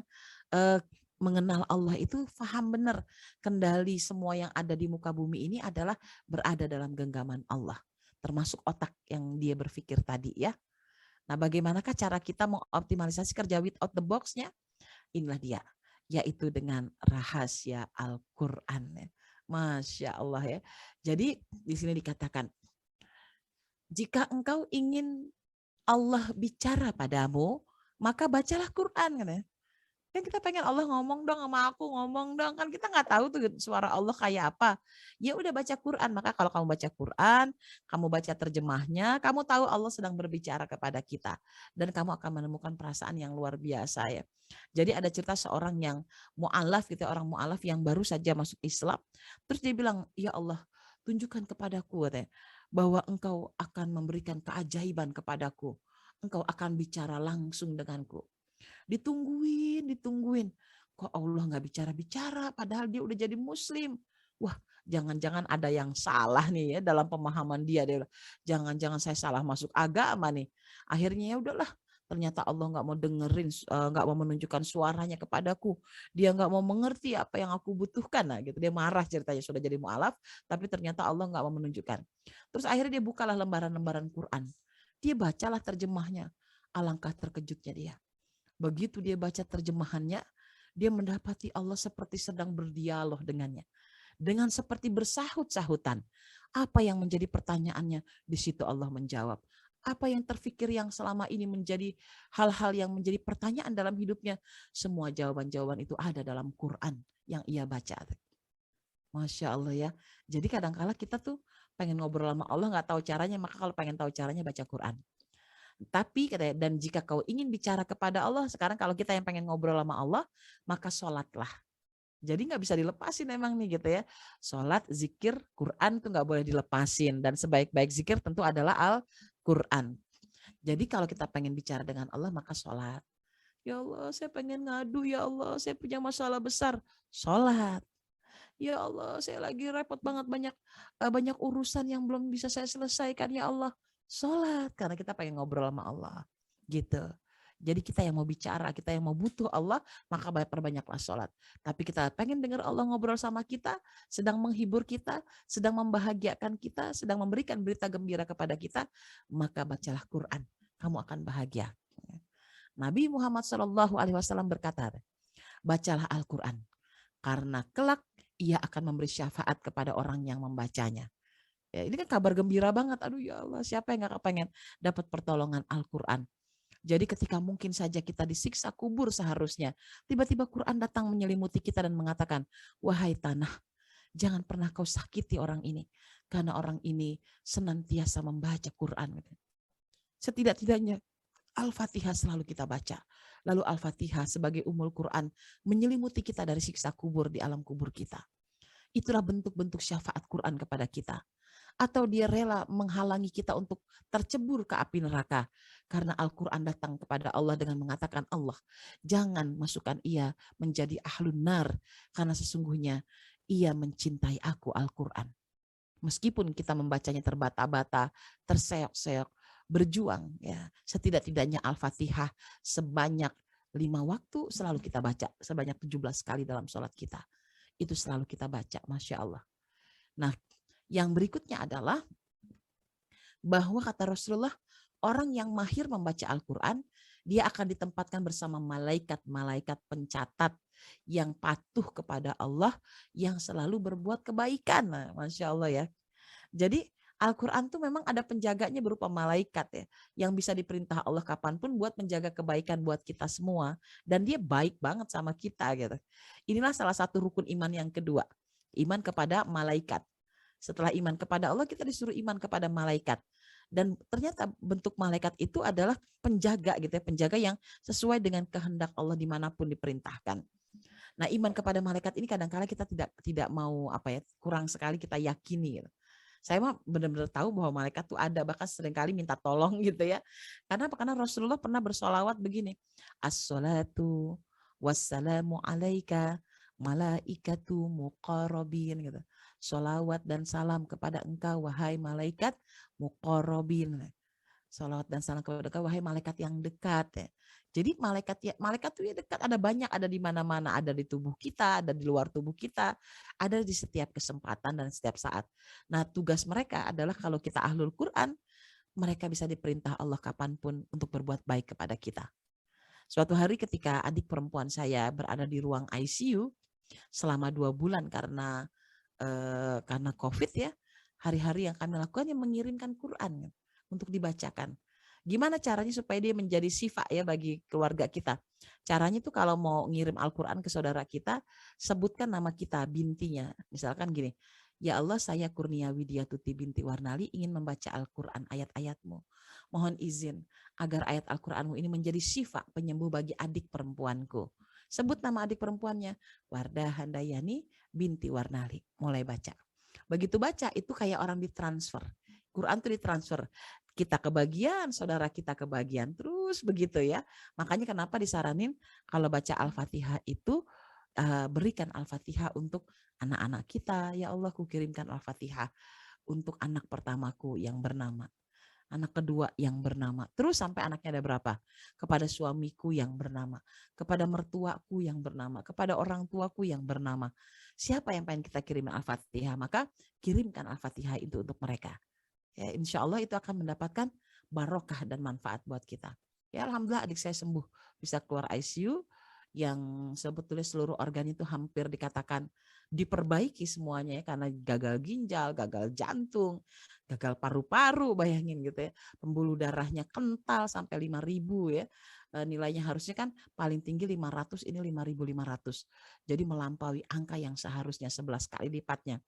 mengenal Allah itu paham benar kendali semua yang ada di muka bumi ini adalah berada dalam genggaman Allah. Termasuk otak yang dia berpikir tadi ya. Nah, bagaimanakah cara kita mengoptimalisasi kerja without the box-nya? Inilah dia, yaitu dengan rahasia Al-Quran. Masya Allah ya. Jadi di sini dikatakan, jika engkau ingin Allah bicara padamu, maka bacalah Quran. Kan kita pengen Allah ngomong dong sama aku, ngomong dong. Kan kita nggak tahu tuh suara Allah kayak apa. Ya udah baca Quran. Maka kalau kamu baca Quran, kamu baca terjemahnya, kamu tahu Allah sedang berbicara kepada kita. Dan kamu akan menemukan perasaan yang luar biasa ya. Jadi ada cerita seorang yang mu'alaf gitu, orang mu'alaf yang baru saja masuk Islam. Terus dia bilang, ya Allah, tunjukkan kepadaku bahwa engkau akan memberikan keajaiban kepadaku. Engkau akan bicara langsung denganku. Ditungguin. Kok Allah nggak bicara-bicara padahal dia udah jadi muslim. Wah, jangan-jangan ada yang salah nih ya dalam pemahaman dia. Dia bilang, jangan-jangan saya salah masuk agama nih. Akhirnya ya udahlah, ternyata Allah nggak mau dengerin, nggak mau menunjukkan suaranya kepadaku. Dia nggak mau mengerti apa yang aku butuhkan. Nah, gitu. Dia marah ceritanya sudah jadi mu'alaf, tapi ternyata Allah nggak mau menunjukkan. Terus akhirnya dia bukalah lembaran-lembaran Quran. Dia bacalah terjemahnya. Alangkah terkejutnya dia. Begitu dia baca terjemahannya, dia mendapati Allah seperti sedang berdialog dengannya. Dengan seperti bersahut-sahutan. Apa yang menjadi pertanyaannya? Di situ Allah menjawab. Apa yang terfikir yang selama ini menjadi hal-hal yang menjadi pertanyaan dalam hidupnya. Semua jawaban-jawaban itu ada dalam Quran yang ia baca. Masya Allah ya. Jadi kadang-kala kita tuh pengen ngobrol sama Allah gak tahu caranya. Maka kalau pengen tahu caranya baca Quran. Tapi dan jika kau ingin bicara kepada Allah, sekarang kalau kita yang pengen ngobrol sama Allah, maka sholatlah. Jadi nggak bisa dilepasin emang nih gitu ya. Sholat, zikir, Quran tuh nggak boleh dilepasin. Dan sebaik-baik zikir tentu adalah Al-Quran. Jadi kalau kita pengen bicara dengan Allah, maka sholat. Ya Allah, saya pengen ngadu, ya Allah, saya punya masalah besar. Sholat. Ya Allah, saya lagi repot banget, banyak urusan yang belum bisa saya selesaikan, ya Allah. Sholat, karena kita pengen ngobrol sama Allah. Gitu. Jadi kita yang mau bicara, kita yang mau butuh Allah, maka perbanyaklah sholat. Tapi kita pengen dengar Allah ngobrol sama kita, sedang menghibur kita, sedang membahagiakan kita, sedang memberikan berita gembira kepada kita, maka bacalah Quran. Kamu akan bahagia. Nabi Muhammad SAW berkata, bacalah Al-Quran. Karena kelak ia akan memberi syafaat kepada orang yang membacanya. Ya, ini kan kabar gembira banget. Aduh ya Allah, siapa yang gak pengen dapat pertolongan Al-Quran. Jadi ketika mungkin saja kita disiksa kubur seharusnya, tiba-tiba Quran datang menyelimuti kita dan mengatakan, wahai tanah, jangan pernah kau sakiti orang ini. Karena orang ini senantiasa membaca Quran. Setidak-tidaknya Al-Fatihah selalu kita baca. Lalu Al-Fatihah sebagai umul Quran menyelimuti kita dari siksa kubur di alam kubur kita. Itulah bentuk-bentuk syafaat Quran kepada kita. atau dia rela menghalangi kita untuk tercebur ke api neraka. Karena Al-Quran datang kepada Allah dengan mengatakan, Allah, jangan masukkan ia menjadi ahlun nar, karena sesungguhnya ia mencintai aku, Al-Quran. Meskipun kita membacanya terbata-bata, terseok-seok, berjuang, ya setidak-tidaknya Al-Fatihah sebanyak 5 waktu selalu kita baca, sebanyak 17 kali dalam sholat kita. Itu selalu kita baca, Masya Allah. Nah, yang berikutnya adalah bahwa kata Rasulullah, orang yang mahir membaca Al-Quran, dia akan ditempatkan bersama malaikat-malaikat pencatat yang patuh kepada Allah, yang selalu berbuat kebaikan. Nah, Masya Allah ya. Jadi Al-Quran tuh memang ada penjaganya berupa malaikat ya, yang bisa diperintah Allah kapanpun buat menjaga kebaikan buat kita semua. Dan dia baik banget sama kita gitu. Inilah salah satu rukun iman yang kedua, iman kepada malaikat. Setelah iman kepada Allah, kita disuruh iman kepada malaikat. Dan ternyata bentuk malaikat itu adalah penjaga gitu ya, penjaga yang sesuai dengan kehendak Allah dimanapun diperintahkan. Nah, iman kepada malaikat ini kadang-kala kita tidak mau kurang sekali kita yakini gitu. Saya mah benar-benar tahu bahwa malaikat tuh ada, bahkan seringkali minta tolong gitu ya. Karena apa? Karena Rasulullah pernah bersolawat begini, as-salatu wassalamu alaika malaikatu muqarrabin gitu. Solawat dan salam kepada engkau wahai malaikat muqarrabin. Salawat dan salam kepada engkau wahai malaikat yang dekat ya. Jadi malaikat tuh ya dekat, ada banyak, ada di mana-mana, ada di tubuh kita, ada di luar tubuh kita, ada di setiap kesempatan dan setiap saat. Nah, tugas mereka adalah kalau kita ahlul Quran, mereka bisa diperintah Allah kapanpun untuk berbuat baik kepada kita. Suatu hari ketika adik perempuan saya berada di ruang ICU selama 2 bulan karena COVID ya, hari-hari yang kami lakukan yang mengirimkan Quran untuk dibacakan. Gimana caranya supaya dia menjadi syifa ya bagi keluarga kita? Caranya tuh kalau mau ngirim Al-Quran ke saudara kita, sebutkan nama kita, bintinya. Misalkan gini, ya Allah, saya Kurnia Widiatuti binti Warnali ingin membaca Al-Quran ayat-ayatmu. Mohon izin agar ayat Al-Quranmu ini menjadi syifa penyembuh bagi adik perempuanku. Sebut nama adik perempuannya, Wardah Handayani binti Warnali. Mulai baca. Begitu baca, itu kayak orang ditransfer. Quran itu ditransfer. Kita kebagian, saudara kita kebagian. Terus begitu ya. Makanya kenapa disaranin kalau baca Al-Fatihah itu, berikan Al-Fatihah untuk anak-anak kita. Ya Allah, kukirimkan Al-Fatihah untuk anak pertamaku yang bernama, anak kedua yang bernama, terus sampai anaknya ada berapa, kepada suamiku yang bernama, kepada mertuaku yang bernama, kepada orang tuaku yang bernama. Siapa yang pengen kita kirim Al-Fatihah, maka kirimkan Al-Fatihah itu untuk mereka. Ya, insya Allah itu akan mendapatkan barokah dan manfaat buat kita. Ya, alhamdulillah adik saya sembuh, bisa keluar ICU, yang sebetulnya seluruh organ itu hampir dikatakan diperbaiki semuanya ya, karena gagal ginjal, gagal jantung, gagal paru-paru, bayangin gitu ya. Pembuluh darahnya kental sampai 5.000 ya. Nilainya harusnya kan paling tinggi 500, ini 5.500. Jadi melampaui angka yang seharusnya 11 kali lipatnya.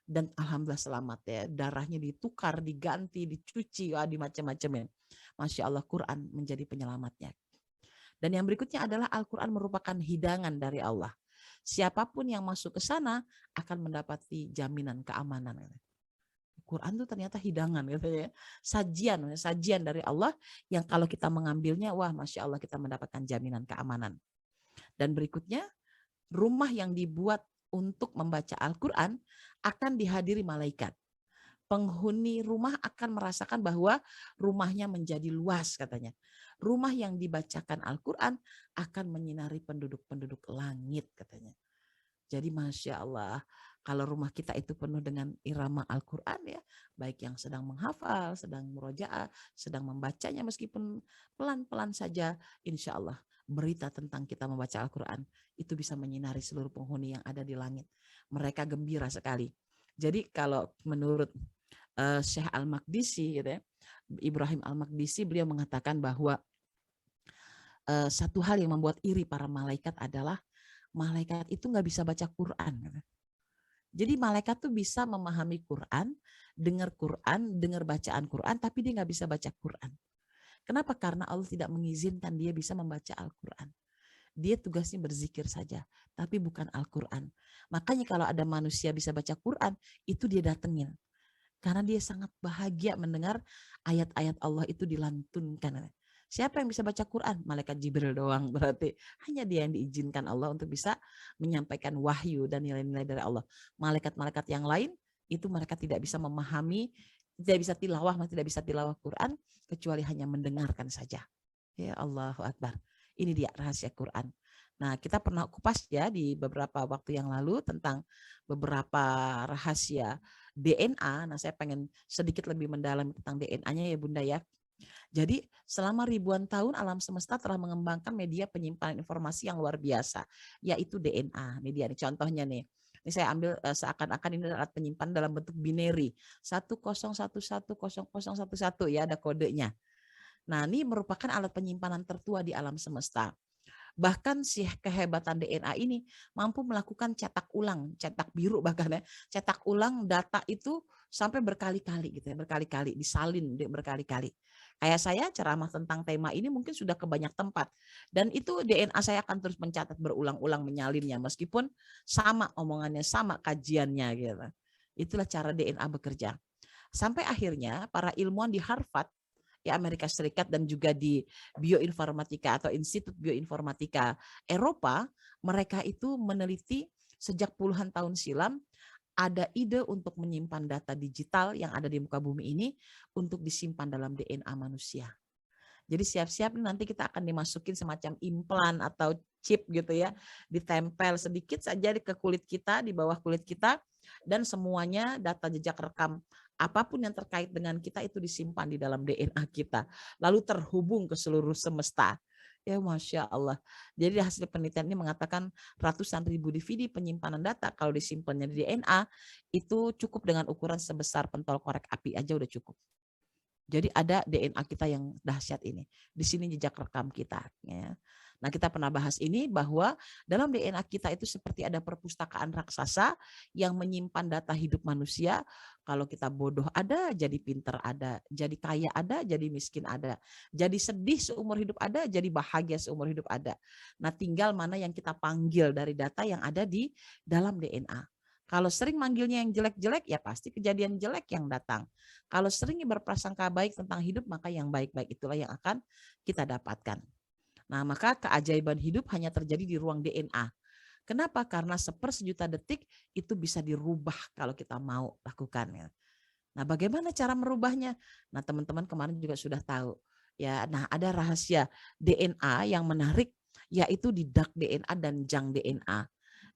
Dan alhamdulillah selamat ya, darahnya ditukar, diganti, dicuci, macam-macam ya. Masya Allah, Quran menjadi penyelamatnya. Dan yang berikutnya adalah Al-Quran merupakan hidangan dari Allah. Siapapun yang masuk ke sana akan mendapati jaminan keamanan. Quran itu ternyata hidangan gitu ya. Sajian dari Allah yang kalau kita mengambilnya, wah Masya Allah kita mendapatkan jaminan keamanan. Dan berikutnya, rumah yang dibuat untuk membaca Al-Quran akan dihadiri malaikat. Penghuni rumah akan merasakan bahwa rumahnya menjadi luas katanya. Rumah yang dibacakan Al-Quran akan menyinari penduduk-penduduk langit katanya. Jadi Masya Allah, kalau rumah kita itu penuh dengan irama Al-Quran ya, baik yang sedang menghafal, sedang murojaah, sedang membacanya meskipun pelan-pelan saja, insya Allah berita tentang kita membaca Al-Quran itu bisa menyinari seluruh penghuni yang ada di langit. Mereka gembira sekali. Jadi kalau menurut Syekh Al-Maqdisi gitu ya, Ibrahim Al-Maqdisi, beliau mengatakan bahwa satu hal yang membuat iri para malaikat adalah malaikat itu nggak bisa baca Quran. Jadi malaikat tuh bisa memahami Quran, dengar bacaan Quran, tapi dia nggak bisa baca Quran. Kenapa? Karena Allah tidak mengizinkan dia bisa membaca Al-Quran. Dia tugasnya berzikir saja, tapi bukan Al-Quran. Makanya kalau ada manusia bisa baca Quran, itu dia datengin. Karena dia sangat bahagia mendengar ayat-ayat Allah itu dilantunkan. Siapa yang bisa baca Quran? Malaikat Jibril doang. Berarti hanya dia yang diizinkan Allah untuk bisa menyampaikan wahyu dan nilai-nilai dari Allah. Malaikat-malaikat yang lain itu mereka tidak bisa memahami, tidak bisa tilawah, tidak bisa tilawah Quran kecuali hanya mendengarkan saja. Ya Allahu Akbar. Ini dia rahasia Quran. Nah, kita pernah kupas ya di beberapa waktu yang lalu tentang beberapa rahasia DNA. Nah, saya pengen sedikit lebih mendalam tentang DNA-nya ya Bunda ya. Jadi selama ribuan tahun alam semesta telah mengembangkan media penyimpanan informasi yang luar biasa, yaitu DNA. Media ini contohnya nih. Ini saya ambil seakan-akan ini alat penyimpan dalam bentuk binary. 10110011 ya ada kodenya. Nah, ini merupakan alat penyimpanan tertua di alam semesta. Bahkan si kehebatan DNA ini mampu melakukan cetak ulang, cetak biru bahkan ya, cetak ulang data itu sampai berkali-kali gitu ya, berkali-kali disalin berkali-kali. Kayak saya ceramah tentang tema ini mungkin sudah ke banyak tempat dan itu DNA saya akan terus mencatat berulang-ulang menyalinnya meskipun sama omongannya, sama kajiannya gitu. Itulah cara DNA bekerja. Sampai akhirnya para ilmuwan di Harvard di Amerika Serikat dan juga di Bioinformatika atau Institut Bioinformatika Eropa, mereka itu meneliti sejak puluhan tahun silam ada ide untuk menyimpan data digital yang ada di muka bumi ini untuk disimpan dalam DNA manusia. Jadi siap-siap nanti kita akan dimasukin semacam implan atau chip gitu ya, ditempel sedikit saja ke kulit kita, di bawah kulit kita, dan semuanya data jejak rekam apapun yang terkait dengan kita itu disimpan di dalam DNA kita, lalu terhubung ke seluruh semesta. Ya Masya Allah. Jadi hasil penelitian ini mengatakan ratusan ribu DVD penyimpanan data kalau disimpannya di DNA itu cukup dengan ukuran sebesar pentol korek api aja udah cukup. Jadi ada DNA kita yang dahsyat ini. Di sini jejak rekam kita. Ya. Nah kita pernah bahas ini bahwa dalam DNA kita itu seperti ada perpustakaan raksasa yang menyimpan data hidup manusia. Kalau kita bodoh ada, jadi pinter ada. Jadi kaya ada, jadi miskin ada. Jadi sedih seumur hidup ada, jadi bahagia seumur hidup ada. Nah tinggal mana yang kita panggil dari data yang ada di dalam DNA. Kalau sering manggilnya yang jelek-jelek, ya pasti kejadian jelek yang datang. Kalau sering berprasangka baik tentang hidup, maka yang baik-baik itulah yang akan kita dapatkan. Nah, maka keajaiban hidup hanya terjadi di ruang DNA. Kenapa? Karena sejuta detik itu bisa dirubah kalau kita mau lakukannya. Nah, bagaimana cara merubahnya? Nah, teman-teman kemarin juga sudah tahu. Ya, nah ada rahasia DNA yang menarik yaitu di dark DNA dan junk DNA.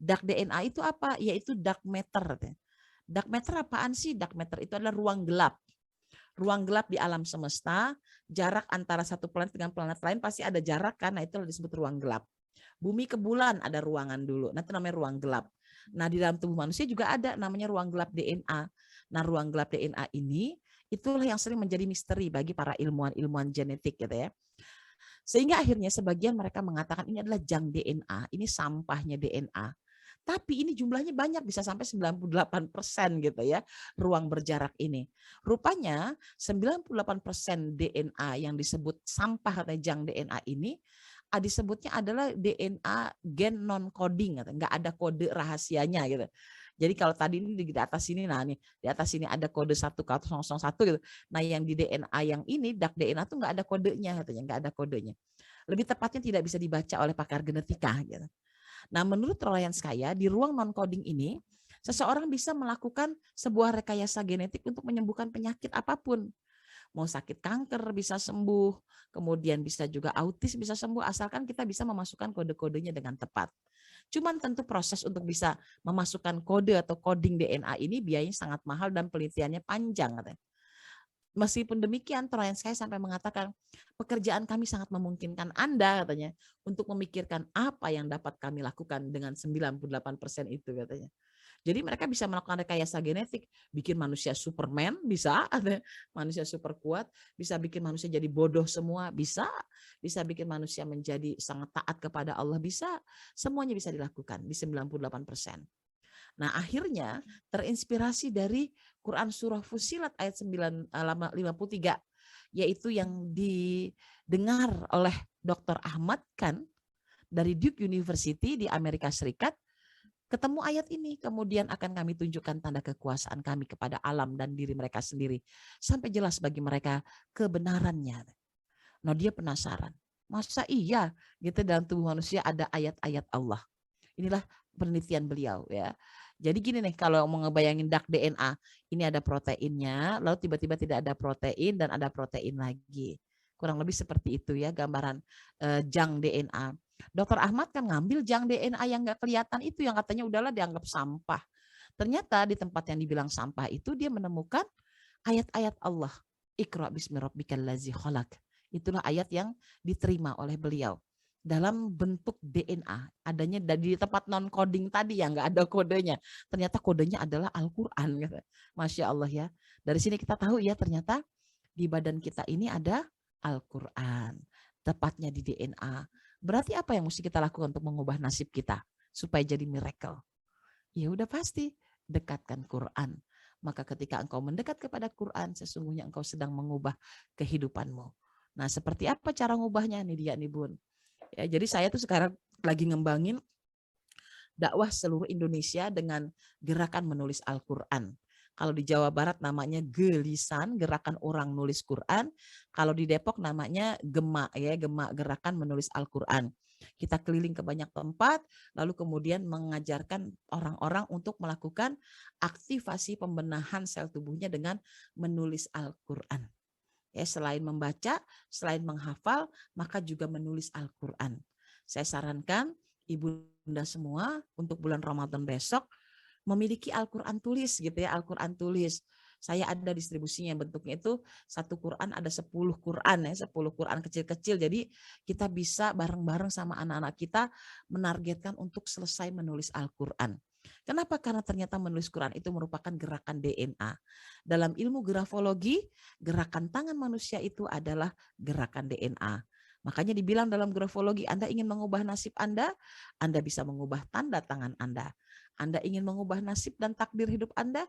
Dark DNA itu apa? Yaitu dark matter. Dark matter apaan sih? Dark matter itu adalah ruang gelap. Ruang gelap di alam semesta, jarak antara satu planet dengan planet lain pasti ada jarak kan, nah itu disebut ruang gelap. Bumi ke bulan ada ruangan dulu, nah itu namanya ruang gelap. Nah di dalam tubuh manusia juga ada namanya ruang gelap DNA. Nah ruang gelap DNA ini itulah yang sering menjadi misteri bagi para ilmuwan genetik gitu ya. Sehingga akhirnya sebagian mereka mengatakan ini adalah junk DNA, ini sampahnya DNA. Tapi ini jumlahnya banyak, bisa sampai 98% gitu ya, ruang berjarak ini. Rupanya 98% DNA yang disebut sampah atau junk DNA ini, disebutnya adalah DNA gen non-coding, nggak ada kode rahasianya gitu. Jadi kalau tadi ini di atas sini, nah nih di atas sini ada kode 1001 gitu. Nah yang di DNA yang ini, dark DNA tuh nggak ada kodenya katanya, nggak ada kodenya. Lebih tepatnya tidak bisa dibaca oleh pakar genetika gitu. Nah, menurut Ryan Skaya, di ruang non-coding ini, seseorang bisa melakukan sebuah rekayasa genetik untuk menyembuhkan penyakit apapun. Mau sakit kanker bisa sembuh, kemudian bisa juga autis bisa sembuh, asalkan kita bisa memasukkan kode-kodenya dengan tepat. Cuman tentu proses untuk bisa memasukkan kode atau coding DNA ini biayanya sangat mahal dan penelitiannya panjang. Meskipun demikian, Ryan Skaya sampai mengatakan, pekerjaan kami sangat memungkinkan Anda katanya untuk memikirkan apa yang dapat kami lakukan dengan 98% itu katanya. Jadi mereka bisa melakukan rekayasa genetik, bikin manusia Superman bisa, manusia super kuat, bisa bikin manusia jadi bodoh semua bisa bikin manusia menjadi sangat taat kepada Allah bisa, semuanya bisa dilakukan di 98%. Nah, akhirnya terinspirasi dari Quran surah Fussilat ayat 53 yaitu yang didengar oleh Dr. Ahmad Khan dari Duke University di Amerika Serikat. ketemu ayat ini, kemudian akan kami tunjukkan tanda kekuasaan kami kepada alam dan diri mereka sendiri. Sampai jelas bagi mereka kebenarannya. Nah dia penasaran. Masa iya gitu dalam tubuh manusia ada ayat-ayat Allah. Inilah penelitian beliau ya. Jadi gini nih, kalau mau ngebayangin dak DNA, ini ada proteinnya, lalu tiba-tiba tidak ada protein dan ada protein lagi. Kurang lebih seperti itu ya gambaran jang DNA. Dokter Ahmad kan ngambil jang DNA yang nggak kelihatan itu, yang katanya udahlah dianggap sampah. Ternyata di tempat yang dibilang sampah itu dia menemukan ayat-ayat Allah. Iqra bismi rabbikal ladzi khalaq. Itulah ayat yang diterima oleh beliau dalam bentuk DNA, adanya di tempat non coding tadi yang nggak ada kodenya, ternyata kodenya adalah Al-Quran. Masya Allah ya, dari sini kita tahu ya ternyata di badan kita ini ada Al-Quran, tepatnya di DNA. Berarti apa yang mesti kita lakukan untuk mengubah nasib kita supaya jadi miracle? Ya udah pasti dekatkan Quran. Maka ketika engkau mendekat kepada Quran, sesungguhnya engkau sedang mengubah kehidupanmu. Nah, seperti apa cara ngubahnya nih dia nih Bun? Ya, jadi saya tuh sekarang lagi ngembangin dakwah seluruh Indonesia dengan gerakan menulis Al-Quran. Kalau di Jawa Barat namanya Gelisan, gerakan orang nulis Quran. Kalau di Depok namanya Gema, ya, Gema, gerakan menulis Al-Quran. Kita keliling ke banyak tempat, lalu kemudian mengajarkan orang-orang untuk melakukan aktivasi pembenahan sel tubuhnya dengan menulis Al-Quran. Ya, selain membaca, selain menghafal, maka juga menulis Al-Quran. Saya sarankan ibu bunda semua untuk bulan Ramadan besok memiliki Al-Quran tulis gitu ya, Al-Quran tulis. Saya ada distribusinya, bentuknya itu satu Quran ada 10 Quran ya, 10 Quran kecil-kecil. Jadi kita bisa bareng-bareng sama anak-anak kita menargetkan untuk selesai menulis Al-Quran. Kenapa? Karena ternyata menulis Quran itu merupakan gerakan DNA. Dalam ilmu grafologi, gerakan tangan manusia itu adalah gerakan DNA. Makanya dibilang dalam grafologi, Anda ingin mengubah nasib Anda bisa mengubah tanda tangan Anda. Anda ingin mengubah nasib dan takdir hidup Anda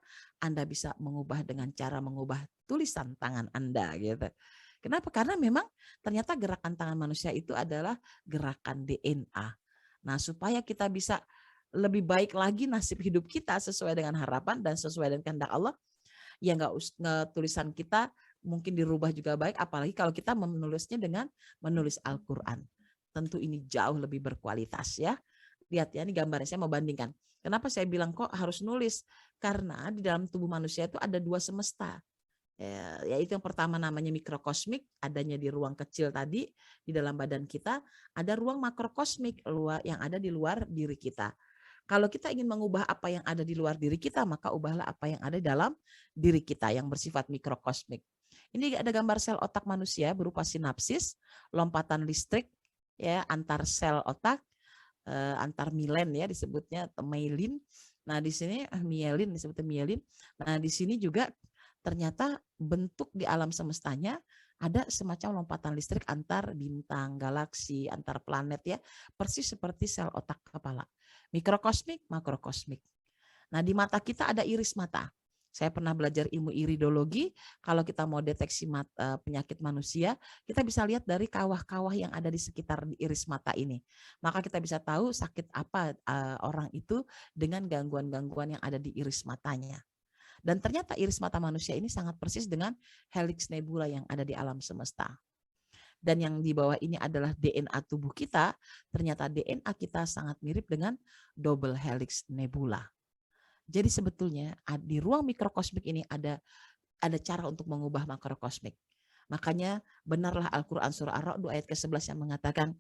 bisa mengubah dengan cara mengubah tulisan tangan Anda gitu. Kenapa? Karena memang ternyata gerakan tangan manusia itu adalah gerakan DNA. Nah, supaya kita bisa lebih baik lagi nasib hidup kita sesuai dengan harapan dan sesuai dengan kehendak Allah, ya nggak tulisan kita mungkin dirubah juga baik, apalagi kalau kita menulisnya dengan menulis Al-Quran. Tentu ini jauh lebih berkualitas ya. Lihat ya, ini gambarnya saya mau bandingkan. Kenapa saya bilang kok harus nulis? Karena di dalam tubuh manusia itu ada dua semesta. Yaitu yang pertama namanya mikrokosmik, adanya di ruang kecil tadi di dalam badan kita. Ada ruang makrokosmik yang ada di luar diri kita. Kalau kita ingin mengubah apa yang ada di luar diri kita, maka ubahlah apa yang ada di dalam diri kita yang bersifat mikrokosmik. Ini ada gambar sel otak manusia berupa sinapsis, lompatan listrik ya antar sel otak, antar milen ya disebutnya myelin. Nah, di sini myelin disebutnya myelin. Nah, di sini juga ternyata bentuk di alam semestanya ada semacam lompatan listrik antar bintang, galaksi, antar planet ya, persis seperti sel otak kepala. Mikrokosmik, makrokosmik. Nah, di mata kita ada iris mata. Saya pernah belajar ilmu iridologi. Kalau kita mau deteksi penyakit manusia, kita bisa lihat dari kawah-kawah yang ada di sekitar iris mata ini. Maka kita bisa tahu sakit apa orang itu dengan gangguan-gangguan yang ada di iris matanya. Dan ternyata iris mata manusia ini sangat persis dengan helix nebula yang ada di alam semesta. Dan yang di bawah ini adalah DNA tubuh kita, ternyata DNA kita sangat mirip dengan double helix nebula. Jadi sebetulnya di ruang mikrokosmik ini ada cara untuk mengubah makrokosmik. Makanya benarlah Al-Quran surah Ar-Ra'd ayat ke-11 yang mengatakan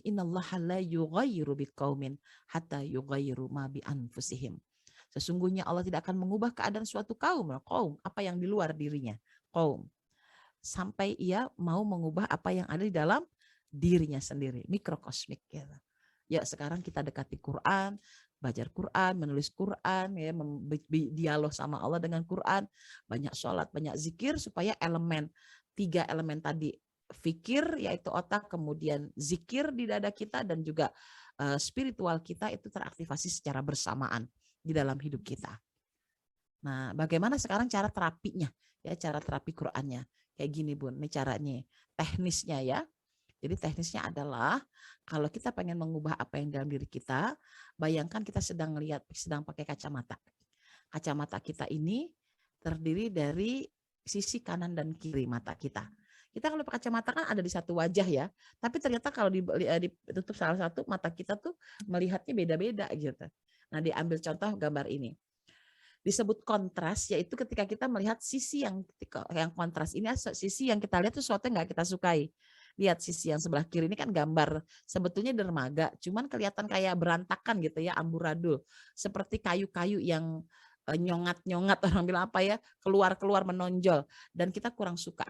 innallaha la yughayyiru biqaumin hatta yughayyiru ma bi anfusihim. Sesungguhnya Allah tidak akan mengubah keadaan suatu kaum apa yang di luar dirinya, kaum, sampai ia mau mengubah apa yang ada di dalam dirinya sendiri, mikrokosmik. Ya sekarang kita dekati Quran, belajar Quran, menulis Quran, ya, dialog sama Allah dengan Quran, banyak sholat, banyak zikir supaya tiga elemen tadi, fikir yaitu otak, kemudian zikir di dada kita dan juga spiritual kita itu teraktivasi secara bersamaan di dalam hidup kita. Nah, bagaimana sekarang cara terapinya? Ya, cara terapi Qur'annya. Kayak gini, Bun. Ini caranya, teknisnya ya. Jadi teknisnya adalah kalau kita pengen mengubah apa yang dalam diri kita, bayangkan kita sedang pakai kacamata. Kacamata kita ini terdiri dari sisi kanan dan kiri mata kita. Kita kalau pakai kacamata kan ada di satu wajah ya, tapi ternyata kalau ditutup salah satu mata kita tuh melihatnya beda-beda gitu. Nah, diambil contoh gambar ini. Disebut kontras, yaitu ketika kita melihat sisi yang kontras ini, sisi yang kita lihat itu sesuatu yang nggak kita sukai. Lihat sisi yang sebelah kiri ini kan gambar sebetulnya dermaga, cuman kelihatan kayak berantakan gitu ya, amburadul, seperti kayu-kayu yang nyongat-nyongat, orang bilang apa ya, keluar-keluar menonjol, dan kita kurang suka.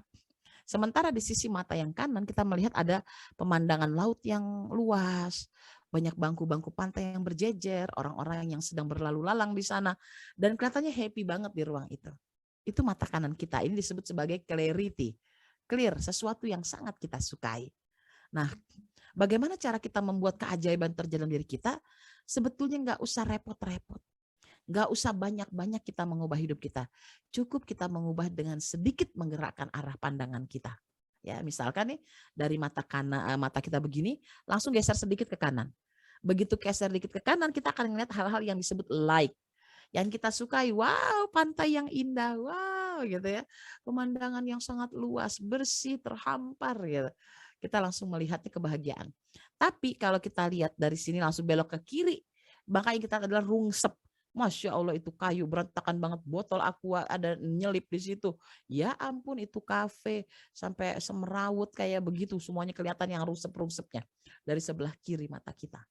Sementara di sisi mata yang kanan kita melihat ada pemandangan laut yang luas, banyak bangku-bangku pantai yang berjejer, orang-orang yang sedang berlalu lalang di sana, dan kelihatannya happy banget di ruang itu. Itu mata kanan kita, ini disebut sebagai clarity, clear, sesuatu yang sangat kita sukai. Nah, bagaimana cara kita membuat keajaiban terjadi dalam diri kita? Sebetulnya nggak usah repot-repot. Nggak usah banyak-banyak kita mengubah hidup kita. Cukup kita mengubah dengan sedikit menggerakkan arah pandangan kita. Ya, misalkan nih dari mata kita begini, langsung geser sedikit ke kanan. Begitu geser sedikit ke kanan, kita akan melihat hal-hal yang disebut like. Yang kita sukai, wow, pantai yang indah, wow, gitu ya. Pemandangan yang sangat luas, bersih, terhampar gitu. Kita langsung melihatnya kebahagiaan. Tapi kalau kita lihat dari sini langsung belok ke kiri, makanya kita adalah rungsep. Masya Allah itu kayu berantakan banget, botol aqua ada nyelip di situ. Ya ampun itu kafe sampai semerawut kayak begitu, semuanya kelihatan yang rusep-rusepnya dari sebelah kiri mata kita.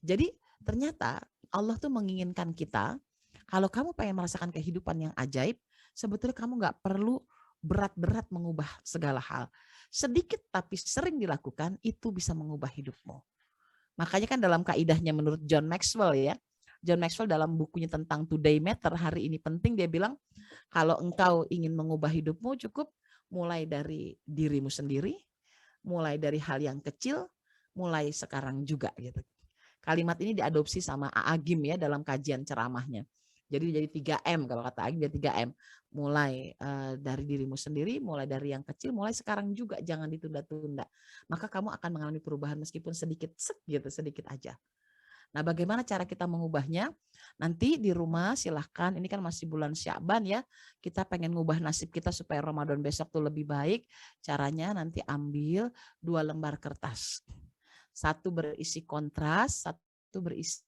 Jadi ternyata Allah tuh menginginkan kita, kalau kamu pengen merasakan kehidupan yang ajaib, sebetulnya kamu nggak perlu berat-berat mengubah segala hal. Sedikit tapi sering dilakukan itu bisa mengubah hidupmu. Makanya kan dalam kaidahnya menurut John Maxwell ya, John Maxwell dalam bukunya tentang Today Matter, hari ini penting, dia bilang kalau engkau ingin mengubah hidupmu cukup mulai dari dirimu sendiri, mulai dari hal yang kecil, mulai sekarang juga gitu. Kalimat ini diadopsi sama Agim ya dalam kajian ceramahnya. Jadi 3M kalau kata Agim, jadi 3M. Mulai dari dirimu sendiri, mulai dari yang kecil, mulai sekarang juga, jangan ditunda-tunda. Maka kamu akan mengalami perubahan meskipun sedikit sedikit aja. Nah, bagaimana cara kita mengubahnya? Nanti di rumah silahkan, ini kan masih bulan Sya'ban ya, kita pengen ngubah nasib kita supaya Ramadan besok tuh lebih baik. Caranya nanti ambil 2 lembar kertas. Satu berisi kontras, satu berisi.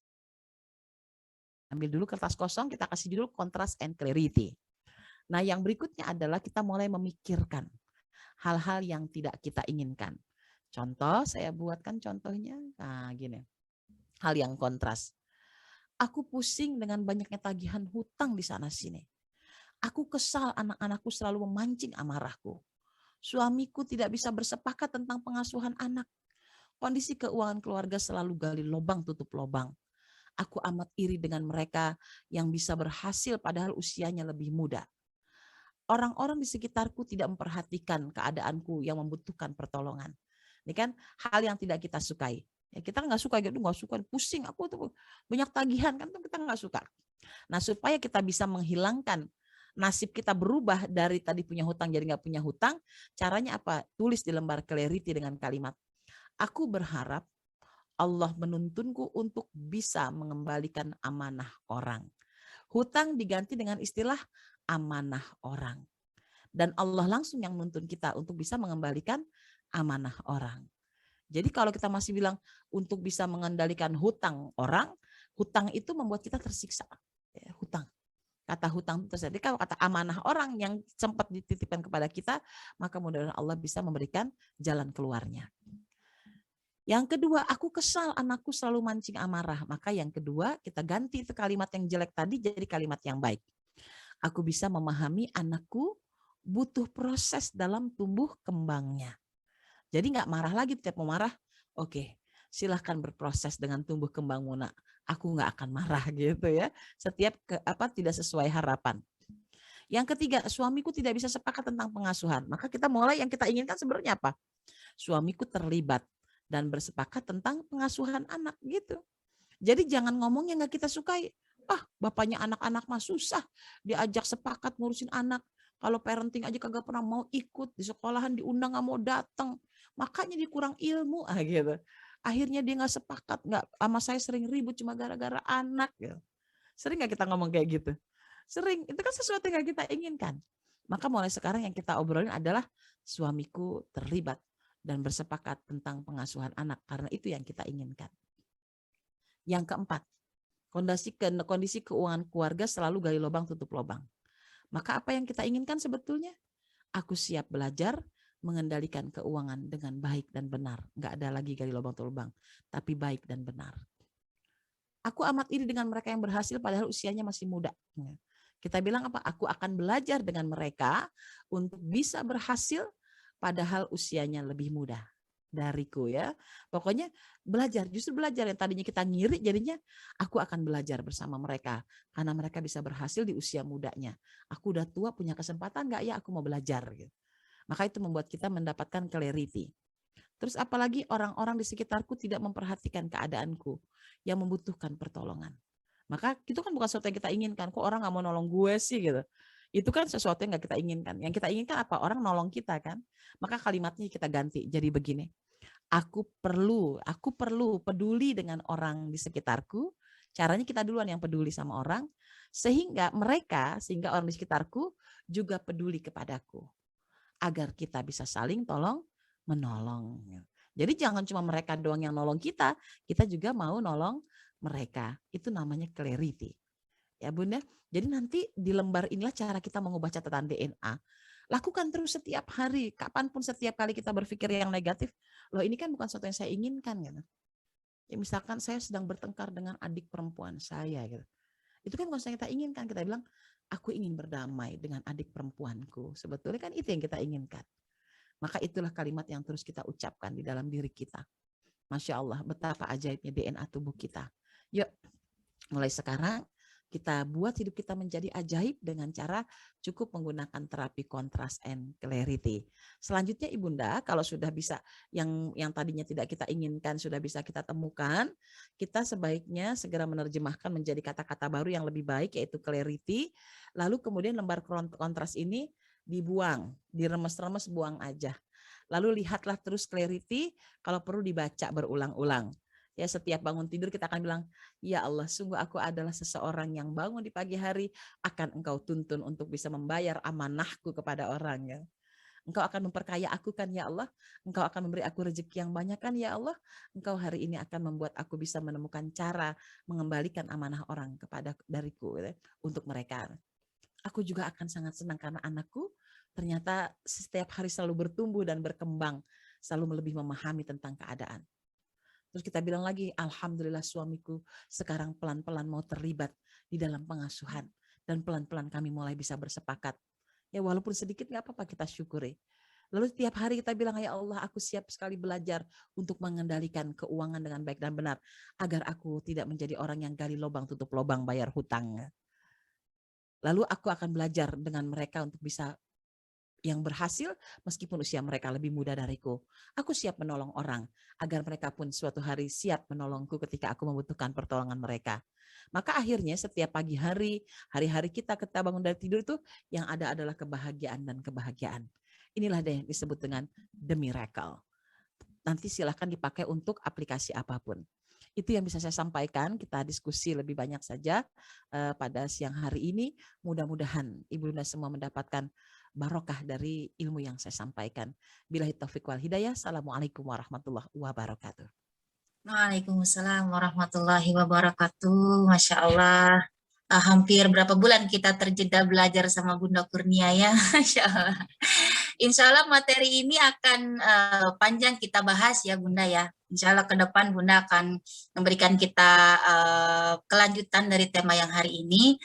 Ambil dulu kertas kosong, kita kasih judul kontras and clarity. Nah, yang berikutnya adalah kita mulai memikirkan hal-hal yang tidak kita inginkan. Contoh, saya buatkan contohnya, nah gini. Hal yang kontras. Aku pusing dengan banyaknya tagihan hutang di sana sini. Aku kesal anak-anakku selalu memancing amarahku. Suamiku tidak bisa bersepakat tentang pengasuhan anak. Kondisi keuangan keluarga selalu gali lubang tutup lubang. Aku amat iri dengan mereka yang bisa berhasil padahal usianya lebih muda. Orang-orang di sekitarku tidak memperhatikan keadaanku yang membutuhkan pertolongan. Ini kan hal yang tidak kita sukai. Ya, kita nggak suka gitu, nggak suka, pusing aku tuh banyak tagihan kan, kita nggak suka. Nah, supaya kita bisa menghilangkan nasib kita berubah dari tadi punya hutang jadi nggak punya hutang, caranya apa? Tulis di lembar clarity dengan kalimat, aku berharap Allah menuntunku untuk bisa mengembalikan amanah orang. Hutang diganti dengan istilah amanah orang. Dan Allah langsung yang menuntun kita untuk bisa mengembalikan amanah orang. Jadi kalau kita masih bilang untuk bisa mengendalikan hutang orang, hutang itu membuat kita tersiksa. Ya, hutang. Kata hutang itu terjadi. Kalau kata amanah orang yang sempat dititipkan kepada kita, maka mudah-mudahan Allah bisa memberikan jalan keluarnya. Yang kedua, aku kesal anakku selalu mancing amarah. Maka yang kedua, kita ganti itu kalimat yang jelek tadi jadi kalimat yang baik. Aku bisa memahami anakku butuh proses dalam tumbuh kembangnya. Jadi nggak marah lagi tiap mau marah. Oke, silahkan berproses dengan tumbuh kembangmu nak. Aku nggak akan marah gitu ya. Setiap tidak sesuai harapan. Yang ketiga, suamiku tidak bisa sepakat tentang pengasuhan. Maka kita mulai yang kita inginkan sebenarnya apa? Suamiku terlibat dan bersepakat tentang pengasuhan anak gitu. Jadi jangan ngomong yang nggak kita sukai. Bapaknya anak-anak mah susah diajak sepakat ngurusin anak. Kalau parenting aja kagak pernah mau ikut, di sekolahan diundang nggak mau datang. makanya dia kurang ilmu gitu. Akhirnya dia nggak sepakat, nggak sama saya, sering ribut cuma gara-gara anak gitu. Sering nggak kita ngomong kayak gitu? Sering, itu kan sesuatu yang kita inginkan. Maka mulai sekarang yang kita obrolin adalah suamiku terlibat dan bersepakat tentang pengasuhan anak karena itu yang kita inginkan. Yang keempat, kondisi keuangan keluarga selalu gali lubang tutup lubang. Maka apa yang kita inginkan sebetulnya? Aku siap belajar mengendalikan keuangan dengan baik dan benar. Nggak ada lagi gali lubang tutup lubang, tapi baik dan benar. Aku amat iri dengan mereka yang berhasil padahal usianya masih muda. Kita bilang apa? Aku akan belajar dengan mereka untuk bisa berhasil padahal usianya lebih muda dariku ya. Pokoknya belajar, justru belajar yang tadinya kita ngiri jadinya aku akan belajar bersama mereka karena mereka bisa berhasil di usia mudanya. Aku udah tua punya kesempatan nggak ya aku mau belajar gitu. Maka itu membuat kita mendapatkan clarity. Terus apalagi orang-orang di sekitarku tidak memperhatikan keadaanku yang membutuhkan pertolongan. Maka itu kan bukan sesuatu yang kita inginkan. Kok orang nggak mau nolong gue sih gitu. Itu kan sesuatu yang nggak kita inginkan. Yang kita inginkan apa? Orang nolong kita kan. Maka kalimatnya kita ganti jadi begini. Aku perlu peduli dengan orang di sekitarku. Caranya kita duluan yang peduli sama orang. Sehingga orang di sekitarku juga peduli kepadaku. Agar kita bisa saling tolong menolong. Jadi jangan cuma mereka doang yang nolong kita juga mau nolong mereka. Itu namanya clarity. Ya Bunda, jadi nanti di lembar inilah cara kita mengubah catatan DNA. Lakukan terus setiap hari, kapanpun setiap kali kita berpikir yang negatif, loh ini kan bukan sesuatu yang saya inginkan gitu. Ya misalkan saya sedang bertengkar dengan adik perempuan saya gitu. Itu kan bukan yang kita inginkan, kita bilang aku ingin berdamai dengan adik perempuanku. Sebetulnya kan itu yang kita inginkan. Maka itulah kalimat yang terus kita ucapkan di dalam diri kita. Masya Allah, betapa ajaibnya DNA tubuh kita. Yuk, mulai sekarang kita buat hidup kita menjadi ajaib dengan cara cukup menggunakan terapi kontras and clarity. Selanjutnya Ibunda, kalau sudah bisa yang tadinya tidak kita inginkan sudah bisa kita temukan, kita sebaiknya segera menerjemahkan menjadi kata-kata baru yang lebih baik yaitu clarity. Lalu kemudian lembar kontras ini dibuang, diremes-remes, buang aja. Lalu lihatlah terus clarity, kalau perlu dibaca berulang-ulang. Ya setiap bangun tidur kita akan bilang, ya Allah sungguh aku adalah seseorang yang bangun di pagi hari akan Engkau tuntun untuk bisa membayar amanahku kepada orang ya. Engkau akan memperkaya aku kan ya Allah. Engkau akan memberi aku rezeki yang banyak kan ya Allah. Engkau hari ini akan membuat aku bisa menemukan cara mengembalikan amanah orang dariku ya, untuk mereka. Aku juga akan sangat senang karena anakku ternyata setiap hari selalu bertumbuh dan berkembang, selalu lebih memahami tentang keadaan. Terus kita bilang lagi, alhamdulillah suamiku sekarang pelan-pelan mau terlibat di dalam pengasuhan dan pelan-pelan kami mulai bisa bersepakat. Ya walaupun sedikit nggak apa-apa kita syukuri. Lalu setiap hari kita bilang, ya Allah aku siap sekali belajar untuk mengendalikan keuangan dengan baik dan benar agar aku tidak menjadi orang yang gali lubang tutup lubang bayar hutang. Lalu aku akan belajar dengan mereka untuk bisa yang berhasil meskipun usia mereka lebih muda dariku. Aku siap menolong orang agar mereka pun suatu hari siap menolongku ketika aku membutuhkan pertolongan mereka. Maka akhirnya setiap pagi hari, hari-hari kita bangun dari tidur itu yang ada adalah kebahagiaan dan kebahagiaan. Inilah yang disebut dengan the miracle. Nanti silahkan dipakai untuk aplikasi apapun. Itu yang bisa saya sampaikan, kita diskusi lebih banyak saja pada siang hari ini. Mudah-mudahan Ibu Bunda semua mendapatkan barokah dari ilmu yang saya sampaikan. Billahi taufiq wal hidayah. Assalamualaikum warahmatullahi wabarakatuh. Waalaikumsalam warahmatullahi wabarakatuh. Masya Allah. Hampir berapa bulan kita terjeda belajar sama Bunda Kurnia ya. Masya Allah. Insya Allah materi ini akan panjang kita bahas ya Bunda ya. Insya Allah ke depan Bunda akan memberikan kita kelanjutan dari tema yang hari ini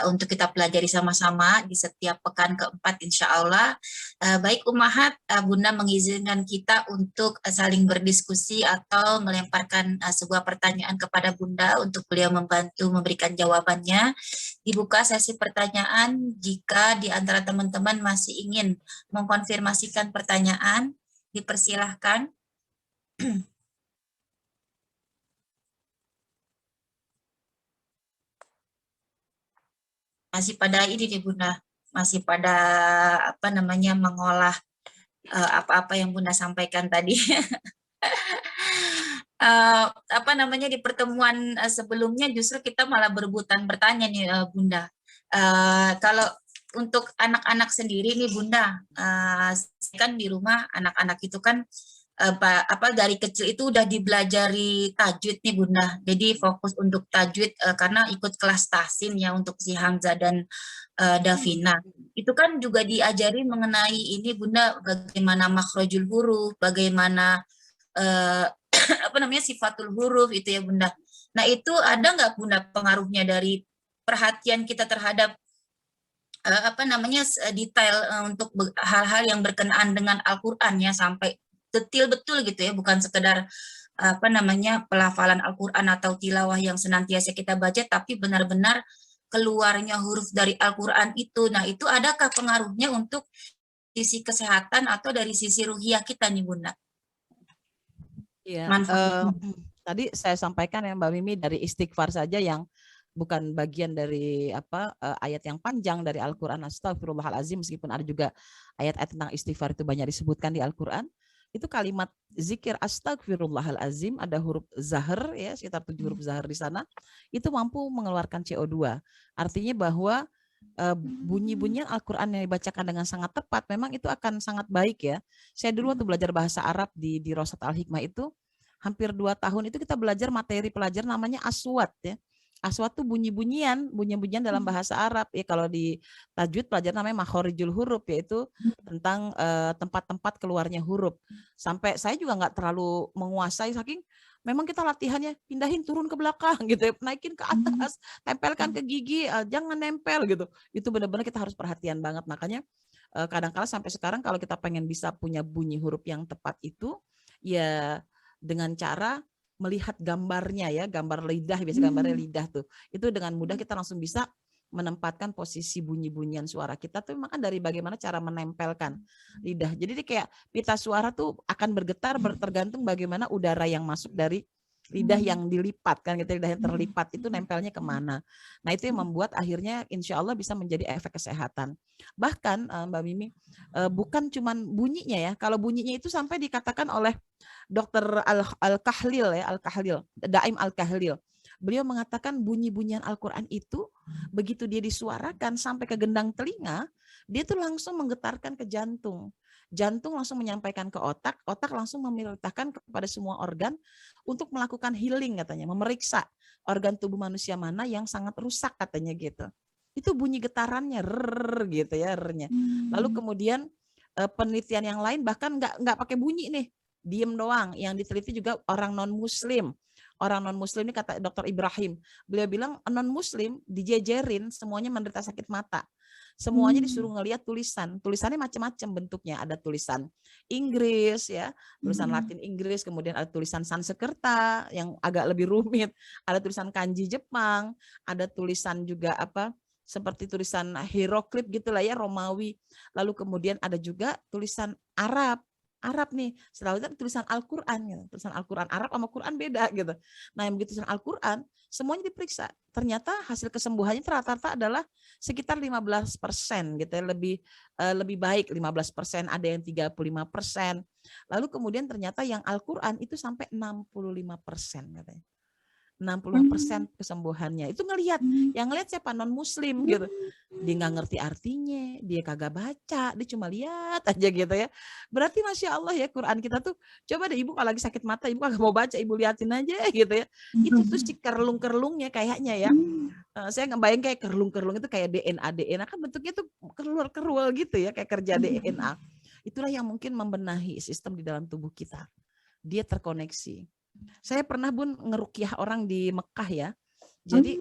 untuk kita pelajari sama-sama di setiap pekan keempat insya Allah. Baik Ummahat, Bunda mengizinkan kita untuk saling berdiskusi atau melemparkan sebuah pertanyaan kepada Bunda untuk beliau membantu memberikan jawabannya. Dibuka sesi pertanyaan jika di antara teman-teman masih ingin mengkonfirmasikan pertanyaan, dipersilahkan. Masih pada ini nih Bunda, masih pada mengolah apa-apa yang Bunda sampaikan tadi. Apa namanya, di pertemuan sebelumnya justru kita malah berebutan bertanya nih, Bunda. Kalau untuk anak-anak sendiri nih Bunda, kan di rumah anak-anak itu kan dari kecil itu udah dibelajari tajwid nih Bunda. Jadi fokus untuk tajwid karena ikut kelas tahsin ya untuk si Hamzah dan Davina. Itu kan juga diajari mengenai ini Bunda, bagaimana makhrajul huruf, bagaimana apa namanya, sifatul huruf itu ya Bunda. Nah itu ada nggak Bunda pengaruhnya dari perhatian kita terhadap apa namanya, detail untuk hal-hal yang berkenaan dengan Al-Quran ya, sampai detail betul gitu ya, bukan sekedar apa namanya pelafalan Al-Quran atau tilawah yang senantiasa kita baca, tapi benar-benar keluarnya huruf dari Al-Quran itu. Nah itu adakah pengaruhnya untuk sisi kesehatan atau dari sisi ruhiyah kita nih Bunda? Iya, Manfaatnya. tadi saya sampaikan ya Mbak Mimi, dari istighfar saja yang bukan bagian dari ayat yang panjang dari Al-Quran, astagfirullahalazim, meskipun ada juga ayat-ayat tentang istighfar itu banyak disebutkan di Al-Quran, itu kalimat zikir astagfirullahalazim, ada huruf zahar ya, sekitar 7 huruf zahar di sana, itu mampu mengeluarkan CO2. Artinya bahwa bunyi-bunyian Al-Quran yang dibacakan dengan sangat tepat, memang itu akan sangat baik ya. Saya dulu waktu belajar bahasa Arab di Rosat Al-Hikmah itu, hampir 2 tahun itu kita belajar materi pelajaran namanya aswat ya. Aswat itu bunyi-bunyian dalam bahasa Arab ya. Kalau di tajwid pelajaran namanya makhorijul huruf, yaitu tentang tempat-tempat keluarnya huruf. Sampai saya juga nggak terlalu menguasai, saking memang kita latihannya pindahin turun ke belakang gitu ya, naikin ke atas, tempelkan ke gigi, jangan nempel gitu. Itu benar-benar kita harus perhatian banget. Makanya kadang-kala sampai sekarang kalau kita pengen bisa punya bunyi huruf yang tepat itu, ya dengan cara melihat gambarnya ya, gambar lidah, biasa gambarnya lidah tuh. Itu dengan mudah kita langsung bisa menempatkan posisi bunyi-bunyian suara kita tuh, maka dari bagaimana cara menempelkan lidah. Jadi kayak pita suara tuh akan bergetar tergantung bagaimana udara yang masuk dari lidah yang dilipat kan, gitu, lidah yang terlipat itu nempelnya kemana. Nah itu yang membuat akhirnya insya Allah bisa menjadi efek kesehatan. Bahkan Mbak Mimi, bukan cuman bunyinya ya, kalau bunyinya itu sampai dikatakan oleh Dokter Al-Kahlil ya, Al-Kahlil, Daim Al-Kahlil. Beliau mengatakan bunyi-bunyian Al-Quran itu begitu dia disuarakan sampai ke gendang telinga, dia tuh langsung menggetarkan ke jantung. Jantung langsung menyampaikan ke otak, otak langsung memerintahkan kepada semua organ untuk melakukan healing katanya, memeriksa organ tubuh manusia mana yang sangat rusak katanya gitu. Itu bunyi getarannya, gitu ya, rernya. Lalu kemudian penelitian yang lain bahkan nggak pakai bunyi nih, diem doang. Yang diteliti juga orang non muslim. Orang non muslim ini kata Dr. Ibrahim, beliau bilang non muslim dijejerin semuanya menderita sakit mata. Semuanya disuruh ngelihat tulisan. Tulisannya macam-macam bentuknya. Ada tulisan Inggris ya, tulisan Latin Inggris, kemudian ada tulisan Sanskerta yang agak lebih rumit, ada tulisan kanji Jepang, ada tulisan juga seperti tulisan hieroglif gitulah ya, Romawi. Lalu kemudian ada juga tulisan Arab. Arab nih, selalu itu tulisan Al-Quran gitu. Tulisan Al-Quran Arab sama Quran beda gitu. Nah, yang begitu tulisan Al-Quran semuanya diperiksa. Ternyata hasil kesembuhannya rata-rata adalah sekitar 15% gitu ya, lebih baik 15%, ada yang 35%. Lalu kemudian ternyata yang Al-Quran itu sampai 65% katanya. 60% kesembuhannya. Itu ngelihat, yang ngelihat siapa? Non muslim gitu. Dia nggak ngerti artinya, dia kagak baca, dia cuma lihat aja gitu ya. Berarti Masya Allah ya, Quran kita tuh, coba deh ibu kalau lagi sakit mata, ibu kagak mau baca, ibu liatin aja gitu ya. Itu tuh si kerlung-kerlungnya kayaknya ya. Saya ngebayang kayak kerlung-kerlung itu kayak DNA kan bentuknya tuh keluar-kerual gitu ya, kayak kerja DNA. Itulah yang mungkin membenahi sistem di dalam tubuh kita. Dia terkoneksi. Saya pernah Bun ngerukyah orang di Mekah ya. Jadi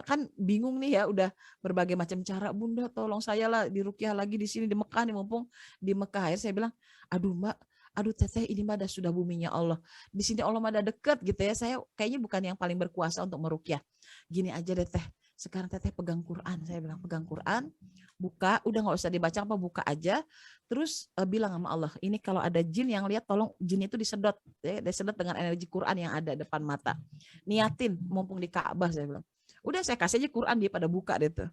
kan bingung nih ya, udah berbagai macam cara, Bunda tolong saya lah dirukyah lagi di sini di Mekah nih, mumpung di Mekah ya. Saya bilang, aduh Mbak, aduh Teteh, ini mah sudah buminya Allah. Di sini Allah mah ada deket gitu ya. Saya kayaknya bukan yang paling berkuasa untuk merukyah. Gini aja deh Teh, sekarang Teteh pegang Quran. Saya bilang pegang Quran, buka, udah nggak usah dibaca apa, buka aja. Terus bilang sama Allah, ini kalau ada jin yang lihat, tolong jin itu disedot, ya, disedot dengan energi Quran yang ada depan mata. Niatin, mumpung di Ka'bah, saya bilang. Udah saya kasih aja Quran, dia pada buka deh tuh.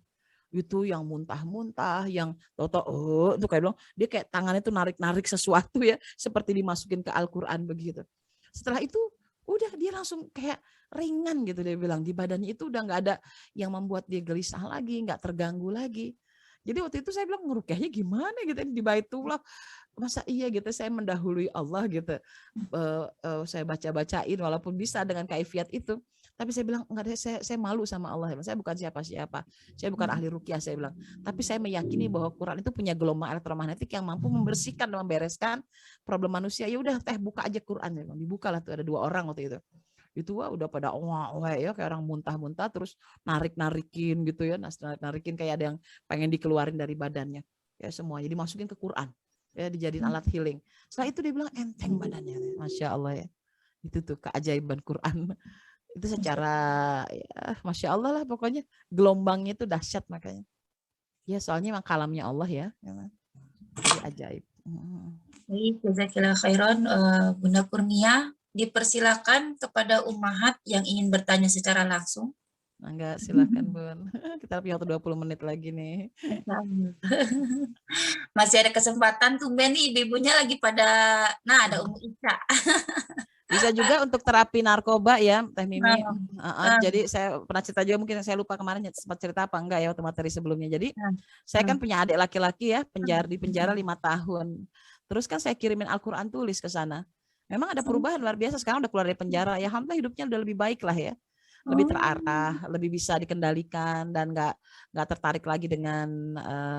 Itu yang muntah-muntah, yang toto itu kayak bilang dia kayak tangannya tuh narik-narik sesuatu ya, seperti dimasukin ke Al-Qur'an begitu. Setelah itu udah dia langsung kayak ringan gitu, dia bilang di badannya itu udah nggak ada yang membuat dia gelisah lagi, nggak terganggu lagi. Jadi waktu itu saya bilang ngerukyahnya gimana gitu di Baitullah, masa iya gitu saya mendahului Allah gitu. Saya baca-bacain walaupun bisa dengan kaifiat itu. Tapi saya bilang enggak deh, saya malu sama Allah. Saya bukan siapa-siapa. Saya bukan ahli rukyah, saya bilang. Tapi saya meyakini bahwa Quran itu punya gelombang elektromagnetik yang mampu membersihkan dan membereskan problem manusia. Ya udah teh buka aja Quran ya. Dibukalah tuh ada 2 orang waktu itu. Itu udah pada ya kayak orang muntah-muntah terus narik-narikin gitu ya, narik-narikin kayak ada yang pengen dikeluarin dari badannya. Ya semuanya dimasukin ke Quran. Ya dijadiin alat healing. Setelah itu dia bilang enteng badannya. Masya Allah ya. Itu tuh keajaiban Quran. Itu secara ya Masya Allah lah pokoknya gelombangnya itu dahsyat makanya. Ya soalnya emang kalamnya Allah ya. Jadi ajaib. Baik, jazakillah khairan Bunda Kurnia. Dipersilakan kepada ummahat yang ingin bertanya secara langsung. Enggak, silakan Bun. Kita punya waktu 20 menit lagi nih. Masih ada kesempatan tuh nih ibu-ibunya lagi pada, nah ada Umu Ica. Bisa juga untuk terapi narkoba ya, Teh Mimi. Nah, Jadi saya pernah cerita juga, mungkin saya lupa kemarin sempat cerita apa enggak ya waktu materi sebelumnya. Jadi saya kan punya adik laki-laki ya, di penjara 5 tahun. Terus kan saya kirimin Al-Quran tulis ke sana. Memang ada perubahan luar biasa, sekarang udah keluar dari penjara. Ya alhamdulillah hidupnya udah lebih baik lah ya. Lebih terarah, lebih bisa dikendalikan dan nggak tertarik lagi dengan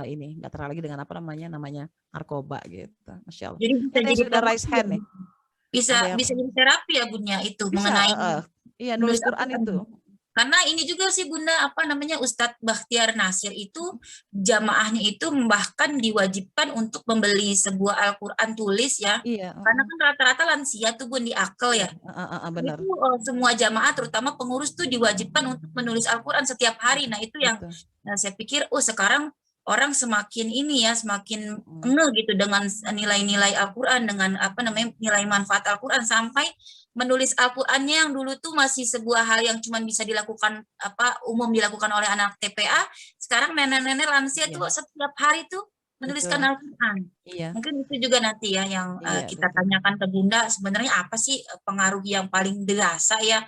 nggak tertarik lagi dengan apa namanya narkoba gitu. Masya Allah. Jadi bisa Ada yang jadi sudah raise hand nih. bisa jadi terapi ya Bunda itu Bisa, mengenai iya nulis Quran itu. Karena ini juga sih Bunda apa namanya Ustadz Bakhtiar Nasir itu jamaahnya itu bahkan diwajibkan untuk membeli sebuah Al-Qur'an tulis ya. Iya. Karena kan rata-rata lansia tuh Bun di akal ya. Benar. Itu semua jamaah terutama pengurus tuh diwajibkan untuk menulis Al-Qur'an setiap hari. Nah, itu yang saya pikir sekarang orang semakin ini ya semakin gitu dengan nilai-nilai Al-Qur'an dengan apa namanya nilai manfaat Al-Qur'an sampai menulis Al-Qur'annya yang dulu tuh masih sebuah hal yang cuma bisa dilakukan umum dilakukan oleh anak TPA, sekarang nenek-nenek lansia tuh setiap hari tuh menuliskan Al-Qur'an. Iya. Mungkin itu juga nanti ya yang kita tanyakan ke Bunda sebenarnya apa sih pengaruh yang paling dirasa ya.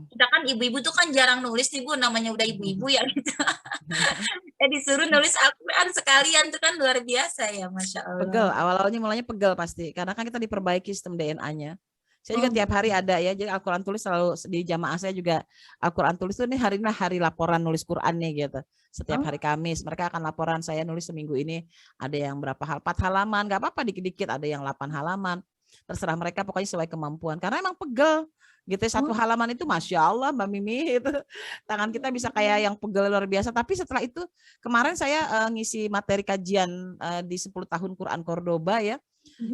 Kita kan ibu-ibu tuh kan jarang nulis nih Bu, namanya udah ibu-ibu ya gitu. Disuruh nulis Al-Quran sekalian tuh kan luar biasa ya, Masya Allah. Pegel, awal-awalnya mulanya pegel pasti, karena kan kita diperbaiki sistem DNA-nya. Saya juga tiap hari ada ya, jadi Al-Quran tulis selalu di jamaah saya juga Al-Quran tulis tuh nih hari laporan nulis Quran nih gitu. Setiap hari Kamis mereka akan laporan saya nulis seminggu ini ada yang berapa 4 halaman, nggak apa-apa dikit-dikit, ada yang 8 halaman. Terserah mereka pokoknya sesuai kemampuan karena emang pegel gitu. 1 halaman itu Masya Allah Mbak Mimi itu tangan kita bisa kayak yang pegel luar biasa. Tapi setelah itu kemarin saya ngisi materi kajian di 10 tahun Quran Cordoba ya,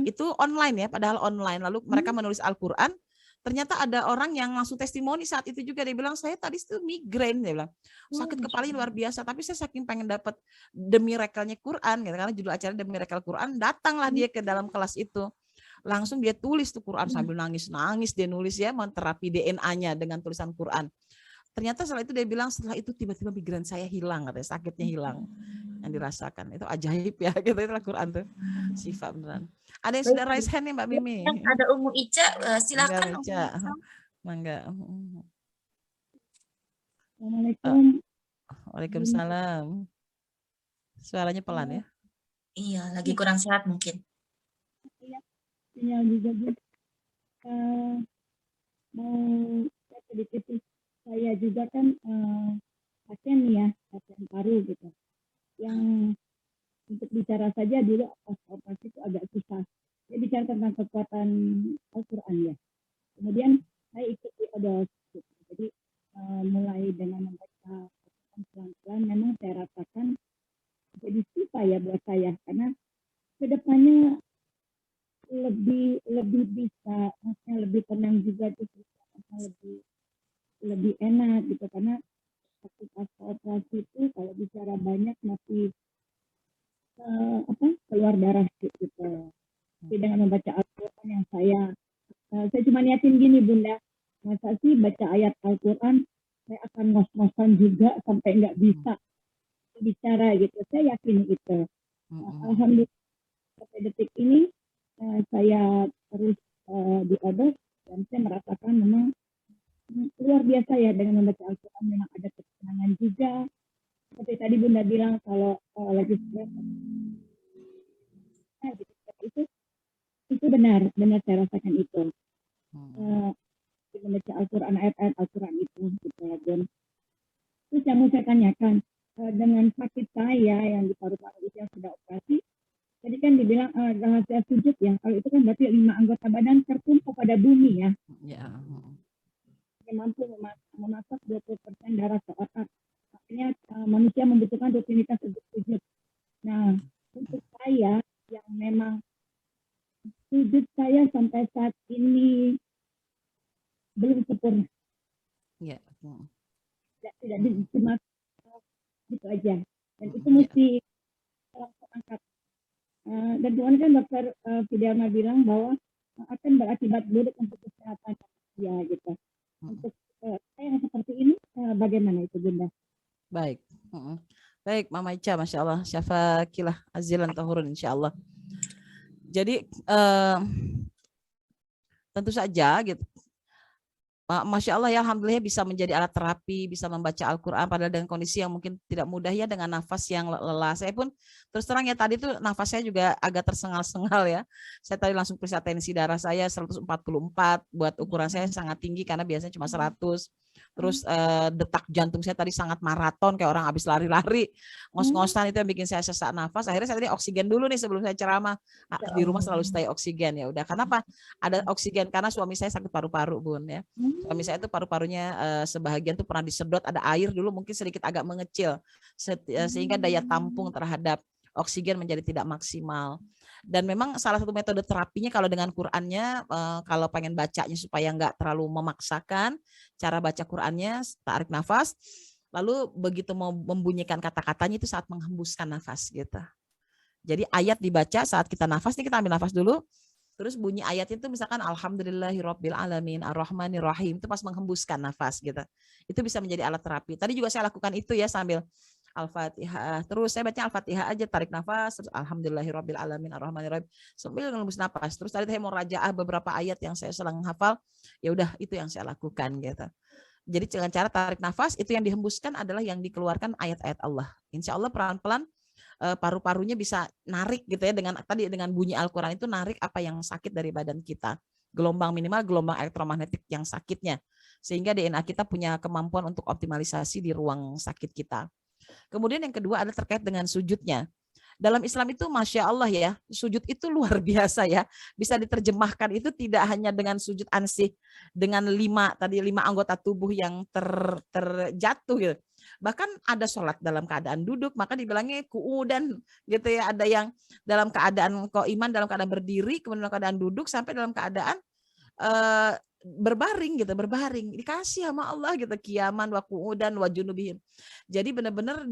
itu online ya, padahal online. Lalu mereka menulis Al-Quran, ternyata ada orang yang langsung testimoni saat itu juga, dia bilang saya tadi itu migrain, dia bilang sakit kepala luar biasa, tapi saya saking pengen dapat The Miracle-nya Quran gitu, karena judul acara The Miracle Quran, datanglah dia ke dalam kelas itu. Langsung dia tulis tuh Quran sambil nangis-nangis dia nulis ya, menterapi DNA-nya dengan tulisan Quran. Ternyata setelah itu dia bilang setelah itu tiba-tiba migrain saya hilang, katanya sakitnya hilang yang dirasakan. Itu ajaib ya gitu itu Quran tuh. Sifat beneran. Ada yang sudah raise hand nih Mbak Mimi. Ada Umu Ica, silakan Umu Ica. Mangga. Assalamualaikum. Waalaikumsalam. Suaranya pelan ya? Iya, lagi kurang sehat mungkin. Sinyal juga mau sedikit saya juga kan pasien ya, pasien paru gitu. Yang untuk bicara saja dulu operasi itu agak susah. Saya bicara tentang kekuatan Al-Quran ya. Kemudian saya ikut di odos. Gitu. Jadi mulai dengan membaca pelan-pelan memang saya rasakan jadi susah ya buat saya karena kedepannya lebih bisa, maksudnya lebih tenang juga tuh, lebih enak gitu karena waktu pas operasi itu kalau bicara banyak masih keluar darah gitu. Jadi dengan membaca Al-Quran yang saya cuma niatin gini Bunda, masa sih baca ayat Al-Quran saya akan ngos-ngosan juga sampai nggak bisa. bicara gitu. Saya yakin itu. Alhamdulillah sampai detik ini saya terus diobok dan saya merasakan memang luar biasa ya dengan membaca Al-Quran, memang ada ketenangan juga. Seperti tadi Bunda bilang kalau lagi stres, gitu, itu benar saya rasakan itu. Membaca Al-Quran, ayat-ayat Al-Quran itu gitu ya, Bun. Terus yang mau saya tanyakan, dengan sakit saya yang di paru-paru itu yang sudah operasi, tadi kan dibilang rahasia sujud ya, kalau itu kan berarti 5 anggota badan tertumpuk pada bumi ya. Yang mampu memasak 20% darah ke otak. Artinya manusia membutuhkan rutinitas untuk sujud. Nah, untuk saya yang memang sujud saya sampai saat ini belum sempurna. Tidak cuma gitu aja. Dan itu mesti langsung angkat. Dan kemarin kan dokter Fidelma bilang bahwa akan berakibat buruk untuk kesehatan ya gitu. Untuk saya yang seperti ini bagaimana itu Bunda? Baik. Baik Mama Ica, Masya Allah, syafakilah azilan tahurun insya Allah. Jadi tentu saja gitu, Masya Allah ya, alhamdulillah bisa menjadi alat terapi, bisa membaca Al-Quran padahal dengan kondisi yang mungkin tidak mudah ya, dengan nafas yang lelah. Saya pun terus terang ya, tadi tuh nafas saya juga agak tersengal-sengal ya. Saya tadi langsung periksa tensi darah saya 144, buat ukuran saya sangat tinggi karena biasanya cuma 100. Terus detak jantung saya tadi sangat maraton kayak orang habis lari-lari, ngos-ngosan, itu yang bikin saya sesak nafas. Akhirnya saya tadi oksigen dulu nih sebelum saya ceramah. Di rumah selalu stay oksigen ya udah. Kenapa ada oksigen? Karena suami saya sakit paru-paru Bun ya. Suami saya itu paru-parunya sebahagian tuh pernah disedot, ada air dulu mungkin sedikit agak mengecil sehingga daya tampung terhadap oksigen menjadi tidak maksimal. Dan memang salah satu metode terapinya kalau dengan Qur'annya, kalau pengen bacanya supaya nggak terlalu memaksakan, cara baca Qur'annya tarik nafas, lalu begitu mau membunyikan kata-katanya itu saat menghembuskan nafas gitu. Jadi ayat dibaca saat kita nafas, nih kita ambil nafas dulu, terus bunyi ayatnya itu misalkan alhamdulillahirabbil alamin arrahmanirrahim, itu pas menghembuskan nafas gitu. Itu bisa menjadi alat terapi. Tadi juga saya lakukan itu ya sambil Al-Fatihah. Terus saya baca Al-Fatihah aja, tarik nafas, terus alhamdulillahirabbil alamin arrahmanirrahim sambil menghembus nafas. Terus tadi saya mau rajaah beberapa ayat yang saya sedang hafal, ya udah itu yang saya lakukan gitu. Jadi dengan cara tarik nafas itu yang dihembuskan adalah yang dikeluarkan ayat-ayat Allah. Insya Allah pelan-pelan paru-parunya bisa narik gitu ya, dengan tadi dengan bunyi Al-Quran itu narik apa yang sakit dari badan kita. Gelombang minimal gelombang elektromagnetik yang sakitnya. Sehingga DNA kita punya kemampuan untuk optimalisasi di ruang sakit kita. Kemudian yang kedua ada terkait dengan sujudnya. Dalam Islam itu Masya Allah ya, sujud itu luar biasa ya. Bisa diterjemahkan itu tidak hanya dengan sujud ansih, dengan 5 anggota tubuh yang terjatuh gitu. Bahkan ada sholat dalam keadaan duduk, maka dibilangnya ku'udan gitu ya. Ada yang dalam keadaan qaiman, dalam keadaan berdiri, kemudian dalam keadaan duduk, sampai dalam keadaan berbaring gitu, berbaring. Dikasih sama Allah gitu, qiyaman wa qu'udan wa junubihim. Jadi benar-benar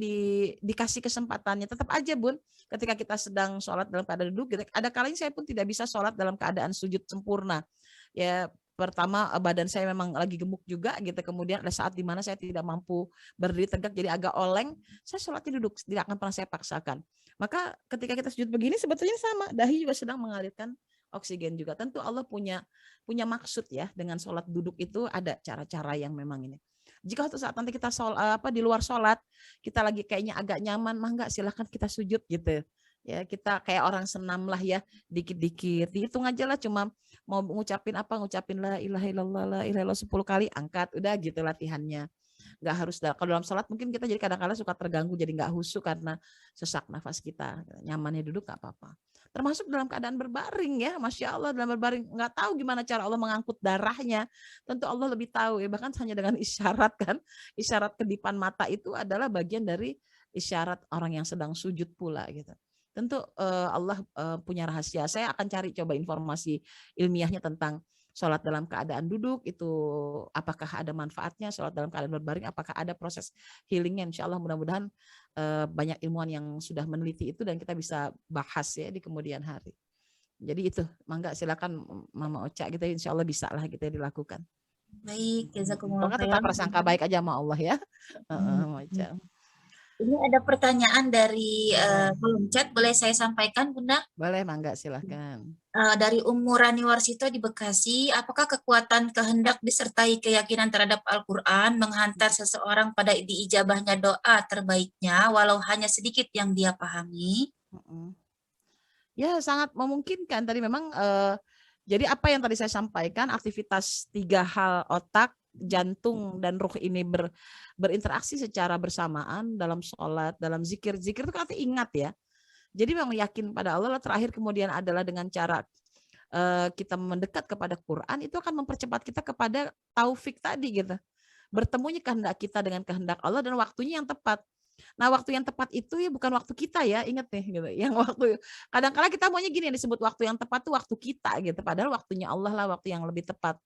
dikasih kesempatannya. Tetap aja Bun, ketika kita sedang sholat dalam keadaan duduk, gitu, ada kalanya saya pun tidak bisa sholat dalam keadaan sujud sempurna. Ya pertama badan saya memang lagi gemuk juga gitu, kemudian ada saat dimana saya tidak mampu berdiri tegak jadi agak oleng, saya sholatnya duduk, tidak akan pernah saya paksakan. Maka ketika kita sujud begini sebetulnya sama, dahi juga sedang mengalirkan oksigen juga. Tentu Allah punya maksud ya dengan sholat duduk itu, ada cara-cara yang memang ini. Jika suatu saat nanti kita di luar sholat, kita lagi kayaknya agak nyaman, mah enggak, silahkan kita sujud gitu. Ya kita kayak orang senam lah ya, dikit-dikit, dihitung aja lah, cuma mau ngucapin la ilaha illallah, la ilaha illallah 10 kali, angkat, udah gitu latihannya. Nggak harus, kalau dalam sholat mungkin kita jadi kadang-kadang suka terganggu, jadi nggak khusyuk karena sesak nafas kita. Nyamannya duduk nggak apa-apa. Termasuk dalam keadaan berbaring ya, Masya Allah, dalam berbaring nggak tahu gimana cara Allah mengangkut darahnya, tentu Allah lebih tahu ya. Bahkan hanya dengan isyarat kan, isyarat kedipan mata itu adalah bagian dari isyarat orang yang sedang sujud pula gitu. Tentu Allah punya rahasia. Saya akan cari coba informasi ilmiahnya tentang sholat dalam keadaan duduk itu apakah ada manfaatnya, sholat dalam keadaan berbaring apakah ada proses healingnya. Insya Allah mudah-mudahan banyak ilmuwan yang sudah meneliti itu dan kita bisa bahas ya di kemudian hari. Jadi itu, mangga silakan Mama Ocha gitu, insya Allah bisa lah kita dilakukan. Baik, jazakumullah khairan. Tetap prasangka baik aja sama Allah ya. Mama Ocha. Ini ada pertanyaan dari kolom chat, boleh saya sampaikan, Bunda? Boleh, mangga silahkan. Dari Ummu Rani Warsito di Bekasi, apakah kekuatan kehendak disertai keyakinan terhadap Al-Quran menghantar seseorang pada diijabahnya doa terbaiknya, walau hanya sedikit yang dia pahami? Ya sangat memungkinkan tadi memang jadi apa yang tadi saya sampaikan, aktivitas 3 hal otak, jantung dan ruh ini berinteraksi secara bersamaan dalam sholat, dalam zikir. Zikir itu kan artinya ingat ya. Jadi memang yakin pada Allah, terakhir kemudian adalah dengan cara kita mendekat kepada Quran, itu akan mempercepat kita kepada taufik tadi gitu. Bertemunya kehendak kita dengan kehendak Allah dan waktunya yang tepat. Nah, waktu yang tepat itu ya bukan waktu kita ya, inget nih gitu. Yang waktu kadang-kadang kita maunya gini disebut waktu yang tepat tuh waktu kita gitu. Padahal waktunya Allah lah waktu yang lebih tepat.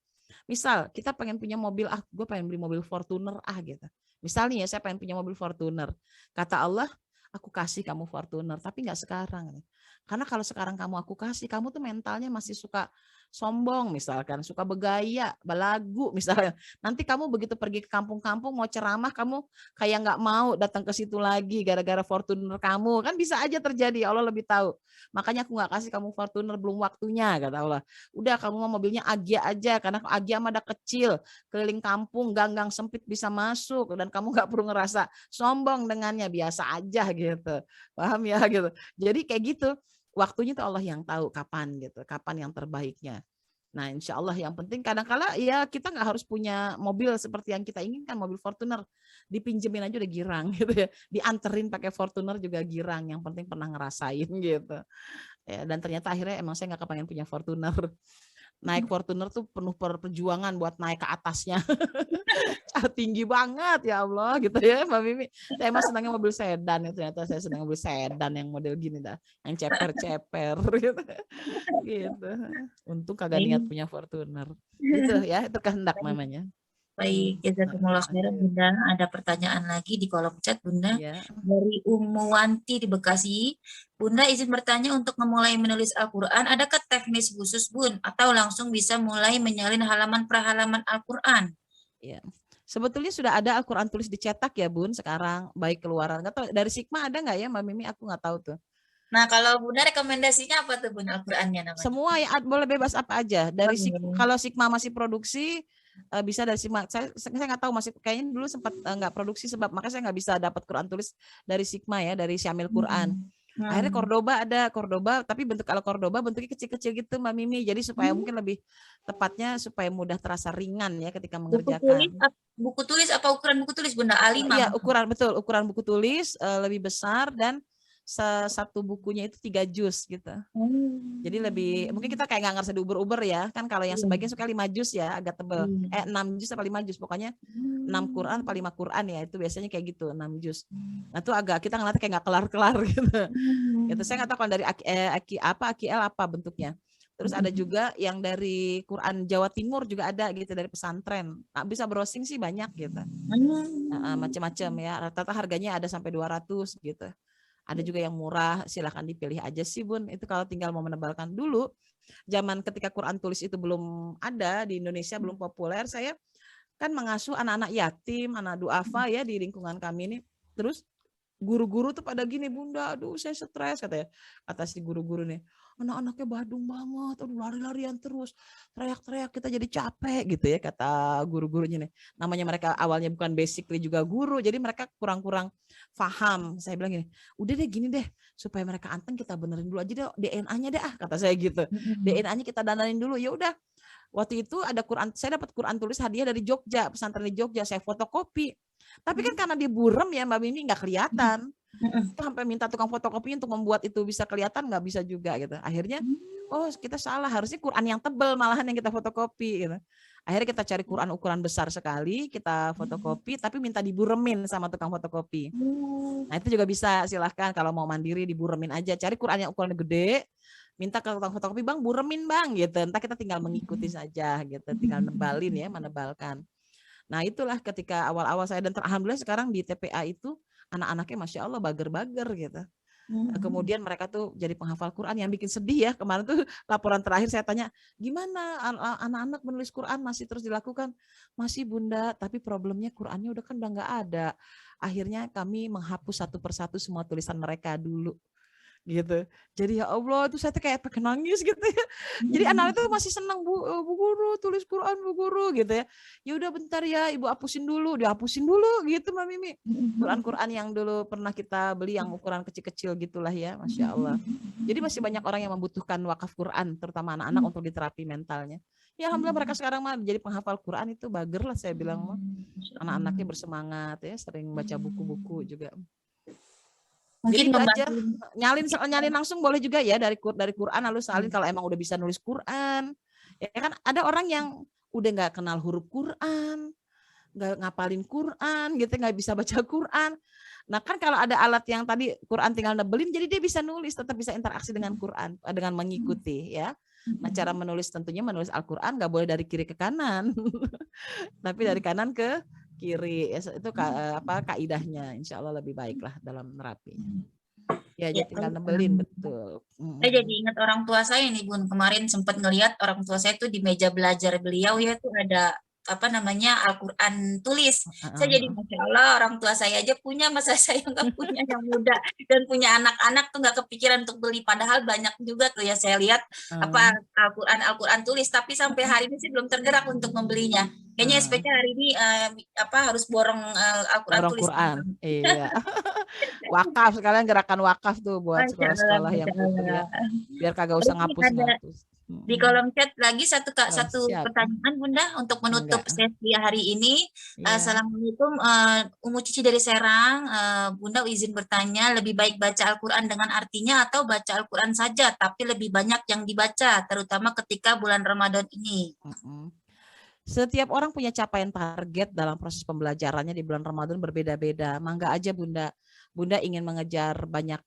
Misal kita pengen punya mobil, gue pengen beli mobil Fortuner gitu. Misalnya ya saya pengen punya mobil Fortuner. Kata Allah, aku kasih kamu Fortuner, tapi nggak sekarang. Karena kalau sekarang kamu aku kasih, kamu tuh mentalnya masih suka sombong misalkan, suka bergaya, belagu misalnya. Nanti kamu begitu pergi ke kampung-kampung mau ceramah, kamu kayak nggak mau datang ke situ lagi gara-gara Fortuner kamu. Kan bisa aja terjadi, Allah lebih tahu. Makanya aku nggak kasih kamu Fortuner, belum waktunya, kata Allah. Udah kamu mau mobilnya Agya aja, karena Agya mah ada kecil, keliling kampung, gang-gang sempit bisa masuk, dan kamu nggak perlu ngerasa sombong dengannya, biasa aja gitu. Paham ya gitu. Jadi kayak gitu. Waktunya tuh Allah yang tahu kapan gitu, kapan yang terbaiknya. Nah, insya Allah yang penting kadang-kala ya kita nggak harus punya mobil seperti yang kita inginkan, mobil Fortuner. Dipinjemin aja udah girang gitu ya. Dianterin pakai Fortuner juga girang, yang penting pernah ngerasain gitu. Ya, dan ternyata akhirnya emang saya nggak kepengen punya Fortuner. Naik Fortuner tuh penuh perjuangan buat naik ke atasnya. Tinggi banget ya Allah gitu ya Mbak Mimi. Saya emang senangnya mobil sedan ya, ternyata saya senang mobil sedan yang model gini dah, yang ceper-ceper gitu. Gitu. Untung kagak niat punya Fortuner. Gitu ya, itu kehendak namanya. Baik, jazakumullah khairan Oke. Bunda. Ada pertanyaan lagi di kolom chat Bunda. Ya. Dari Ummu Wanti di Bekasi. Bunda izin bertanya untuk memulai menulis Al-Quran, adakah teknis khusus Bun? Atau langsung bisa mulai menyalin halaman per halaman Al-Quran? Ya. Sebetulnya sudah ada Al-Quran tulis dicetak ya Bun sekarang, baik keluaran. Nggak tahu, dari Sigma ada nggak ya Mbak Mimi? Aku nggak tahu tuh. Nah, kalau Bunda rekomendasinya apa tuh Bun Al-Qurannya namanya? Semua ya boleh bebas apa aja. Dari Oh, kalau Sigma masih produksi bisa dari Sigma. Saya nggak tahu, masih kayaknya dulu sempat nggak produksi sebab makanya saya nggak bisa dapat Quran tulis dari Sigma ya, dari Syamil Quran. Akhirnya Cordoba ada Cordoba, tapi kalau Cordoba bentuknya kecil-kecil gitu Mbak Mimi. Jadi supaya mungkin lebih tepatnya supaya mudah terasa ringan ya ketika mengerjakan. buku tulis apa ukuran buku tulis Bunda? A5 Iya, mungkin? ukuran betul, ukuran buku tulis lebih besar dan satu bukunya itu 3 juz gitu. Jadi lebih, mungkin kita kayak nggak ngerasa diuber-uber ya, kan kalau yang sebagian suka 5 juz ya, agak tebel. 6 juz apa 5 juz, pokoknya 6 Quran apa 5 Quran ya, itu biasanya kayak gitu, 6 juz. Nah itu agak, kita ngeliatnya kayak nggak kelar-kelar gitu. Gitu. Saya nggak tahu kalau dari AKL apa bentuknya. Terus ada juga yang dari Quran Jawa Timur juga ada gitu, dari pesantren. Nah, bisa browsing sih banyak gitu. Macam-macam ya, rata-rata harganya ada sampai 200 gitu. Ada juga yang murah, silahkan dipilih aja sih Bun. Itu kalau tinggal mau menebalkan. Dulu, zaman ketika Quran tulis itu belum ada di Indonesia, belum populer, saya kan mengasuh anak-anak yatim, anak duafa ya di lingkungan kami ini. Terus guru-guru tuh pada gini, Bunda, aduh saya stres katanya. Kata si guru-guru nih, anak-anaknya badung banget, aduh lari-larian terus, teriak-teriak kita jadi capek gitu ya, kata guru-gurunya nih. Namanya mereka awalnya bukan basically juga guru, jadi mereka kurang-kurang paham. Saya bilang gini, udah deh gini deh, supaya mereka anteng kita benerin dulu aja deh DNA-nya deh kata saya gitu. DNA-nya kita dandanin dulu, ya udah. Waktu itu ada Quran, saya dapat Quran tulis hadiah dari Jogja, pesantren di Jogja, saya fotokopi. Tapi kan karena dia burem ya Mbak Mimi, nggak kelihatan. Itu sampai minta tukang fotokopi untuk membuat itu bisa kelihatan, nggak bisa juga gitu. Akhirnya, oh kita salah, harusnya Quran yang tebel malahan yang kita fotokopi gitu. Akhirnya kita cari Quran ukuran besar sekali, kita fotokopi, tapi minta diburemin sama tukang fotokopi. Nah itu juga bisa, silahkan kalau mau mandiri diburemin aja. Cari Quran yang ukurannya gede, minta ke tukang fotokopi, Bang buremin Bang gitu. Entah kita tinggal mengikuti saja gitu, tinggal nebalin ya, menebalkan. Nah itulah ketika awal-awal saya, dan alhamdulillah sekarang di TPA itu anak-anaknya Masya Allah bager-bager gitu. Kemudian mereka tuh jadi penghafal Quran. Yang bikin sedih ya, kemarin tuh laporan terakhir saya tanya, gimana anak-anak menulis Quran masih terus dilakukan? Masih Bunda, tapi problemnya Qurannya udah kan udah nggak ada. Akhirnya kami menghapus satu persatu semua tulisan mereka dulu. Gitu. Jadi ya Allah, itu saya tuh kayak pengen nangis gitu ya. Jadi anak itu masih senang, Bu Guru tulis Quran Bu Guru gitu ya. Ya udah bentar ya Ibu hapusin dulu, dihapusin dulu gitu Mbak Mimi. Quran-Quran yang dulu pernah kita beli yang ukuran kecil-kecil gitulah ya, Masya Allah. Jadi masih banyak orang yang membutuhkan wakaf Quran, terutama anak-anak untuk diterapi mentalnya. Ya alhamdulillah mereka sekarang mah jadi penghafal Quran itu bager lah saya bilang mah. Anak-anaknya bersemangat ya, sering baca buku-buku juga. Jadi Mungkin itu aja, membantu nyalin langsung boleh juga ya dari Quran lalu salin kalau emang udah bisa nulis Quran. Ya kan ada orang yang udah nggak kenal huruf Quran, nggak ngapalin Quran gitu, nggak bisa baca Quran. Nah kan kalau ada alat yang tadi Quran tinggal nebelin, jadi dia bisa nulis, tetap bisa interaksi dengan Quran dengan mengikuti ya. Nah cara menulis tentunya menulis Al-Quran nggak boleh dari kiri ke kanan, tapi dari kanan ke kiri. Itu kaidahnya, insya Allah lebih baik lah dalam nerapinya. Ya, Ya, jadi tinggal nebelin, betul. saya jadi ingat orang tua saya nih Bun, kemarin sempat ngelihat orang tua saya tuh di meja belajar beliau ya tuh ada apa namanya Al-Quran tulis. Saya jadi Masya Allah orang tua saya aja punya, masa saya nggak punya yang muda dan punya anak-anak tuh nggak kepikiran untuk beli, padahal banyak juga tuh ya saya lihat apa Al-Quran tulis, tapi sampai hari ini sih belum tergerak untuk membelinya. Kayaknya SPK hari ini harus borong Al-Quran tulis. Quran. Iya. Wakaf, sekalian gerakan wakaf tuh buat sekolah-sekolah yang butuh ya. Biar kagak usah ngapus-ngapus. Di kolom chat lagi satu pertanyaan Bunda untuk menutup sesi hari ini. Assalamualaikum, Umu Cici dari Serang. Bunda izin bertanya, lebih baik baca Al-Quran dengan artinya atau baca Al-Quran saja tapi lebih banyak yang dibaca, terutama ketika bulan Ramadan ini? Setiap orang punya capaian target dalam proses pembelajarannya di bulan Ramadan berbeda-beda. Mangga aja Bunda. Bunda ingin mengejar banyak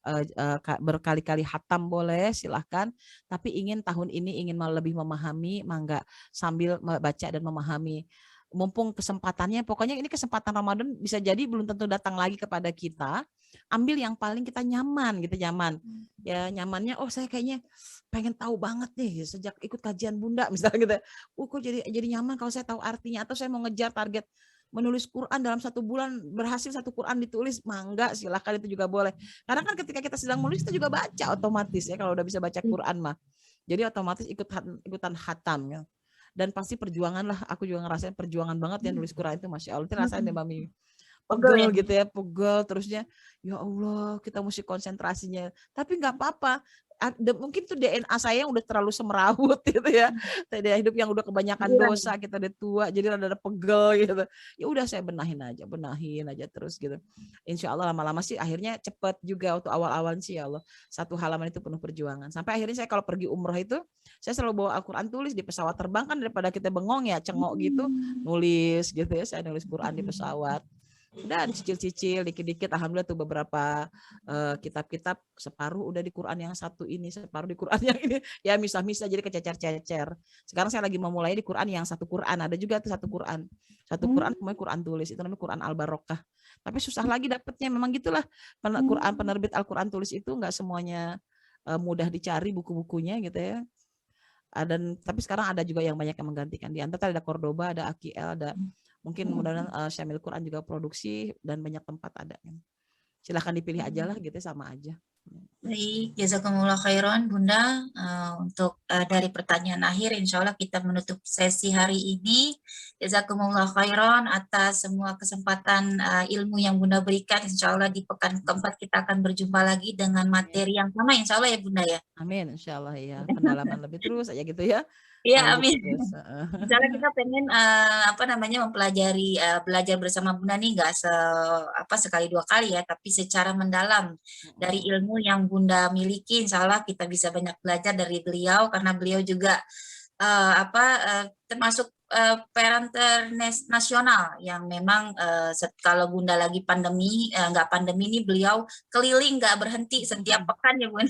berkali-kali hatam boleh, silahkan. Tapi ingin tahun ini ingin lebih memahami, mangga sambil baca dan memahami. Mumpung kesempatannya, pokoknya ini kesempatan Ramadan bisa jadi belum tentu datang lagi kepada kita. Ambil yang paling kita nyaman gitu, nyaman. Ya nyamannya, oh saya kayaknya pengen tahu banget nih sejak ikut kajian Bunda misalnya gitu. Kok jadi nyaman kalau saya tahu artinya, atau saya mau ngejar target menulis Quran dalam 1 bulan, berhasil 1 Quran ditulis, mangga silahkan, itu juga boleh. Karena kan ketika kita sedang menulis kita juga baca otomatis ya, kalau udah bisa baca Quran mah. Jadi otomatis ikutan hatam ya. Dan pasti perjuangan lah, aku juga ngerasain perjuangan banget ya nulis Quran itu, Masya Allah. Itu rasain deh Mami. Pegel gitu ya, pegel terusnya. Ya Allah, kita mesti konsentrasinya. Tapi nggak apa-apa. Mungkin tuh DNA saya yang udah terlalu semerawut gitu ya, tidak hidup yang udah kebanyakan dosa, kita udah tua jadi rada pegel gitu. Ya udah saya benahin aja terus gitu. Insya Allah lama-lama sih akhirnya cepet juga. Waktu awal-awal sih ya Allah, 1 halaman itu penuh perjuangan. Sampai akhirnya saya kalau pergi umroh itu saya selalu bawa Al-Quran tulis di pesawat terbang, kan daripada kita bengong ya cengok gitu, nulis gitu ya, saya nulis Quran di pesawat. Udah dicicil-cicil dikit-dikit, alhamdulillah tuh beberapa kitab-kitab separuh udah di Quran yang satu ini, separuh di Quran yang ini, ya misah-misah jadi kececer-cecer. Sekarang saya lagi memulai di Quran yang 1 Quran, ada juga tuh 1 Quran namanya Quran tulis, itu namanya Quran Al-Barokah. Tapi susah lagi dapetnya, memang gitulah penerbit Al-Quran tulis itu nggak semuanya mudah dicari buku-bukunya gitu ya. Tapi sekarang ada juga yang banyak yang menggantikan. Di antara ada Cordoba, ada AQL, ada mungkin mudah-mudahan Syamil Quran juga produksi, dan banyak tempat ada. Silahkan dipilih aja lah gitu, sama aja. Baik, jazakumullah khairan Bunda. Untuk dari pertanyaan akhir, insya Allah kita menutup sesi hari ini. Jazakumullah khairan atas semua kesempatan ilmu yang Bunda berikan. Insya Allah di pekan keempat kita akan berjumpa lagi dengan materi yang sama, insya Allah ya Bunda ya. Amin, insya Allah ya. Pendalaman lebih terus aja gitu ya. Iya, amin. Misalnya kita pengen mempelajari belajar bersama Bunda nih nggak sekali 2 kali ya, tapi secara mendalam dari ilmu yang Bunda miliki. Insya Allah kita bisa banyak belajar dari beliau, karena beliau juga termasuk parenter nasional yang memang kalau Bunda lagi pandemi, nggak pandemi ini beliau keliling nggak berhenti setiap pekan ya Bun.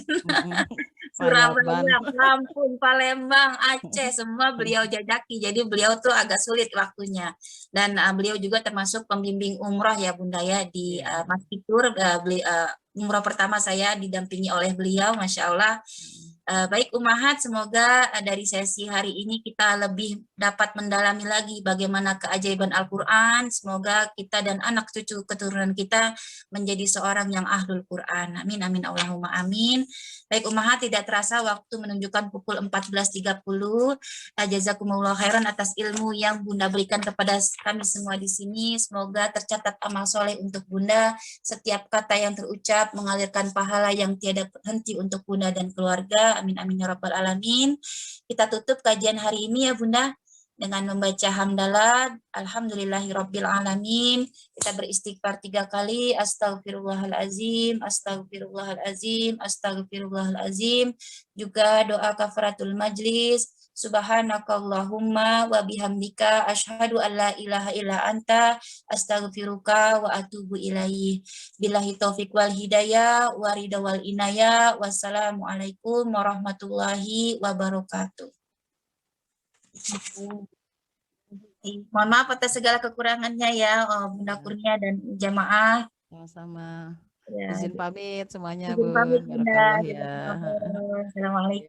Payaban. Surabaya, Lampung, Palembang, Aceh, semua beliau jajaki. Jadi beliau tuh agak sulit waktunya. Dan beliau juga termasuk pembimbing umroh ya Bunda ya di Masjidur. Umroh pertama saya didampingi oleh beliau, Masya Allah. Baik Ummahat, semoga dari sesi hari ini kita lebih dapat mendalami lagi bagaimana keajaiban Al-Quran. Semoga kita dan anak cucu keturunan kita menjadi seorang yang ahlul Quran. Amin, amin, Allahumma amin. Baik Ummahat, tidak terasa waktu menunjukkan pukul 14.30. Jazakumullah khairan atas ilmu yang Bunda berikan kepada kami semua di sini. Semoga tercatat amal soleh untuk Bunda. Setiap kata yang terucap mengalirkan pahala yang tiada henti untuk Bunda dan keluarga. Amin amin ya rabbal alamin. Kita tutup kajian hari ini ya Bunda dengan membaca hamdalah alhamdulillahirabbil alamin. Kita beristighfar 3 kali, astagfirullahalazim, astagfirullahalazim, astagfirullahalazim. Juga doa kafaratul majlis. Subhanakallahumma wa bihamdika asyhadu an la ilaha illa anta astaghfiruka wa atubu ilaih. Billahi taufik wal hidayah wa ridha wal inayah. Wassalamualaikum warahmatullahi wabarakatuh. Mohon maaf atas segala kekurangannya ya Bunda Kurnia dan jamaah. Sama-sama. Ya, Izin pamit semuanya, izin Bun. pamit Bunda. Barakallah ya. Assalamualaikum.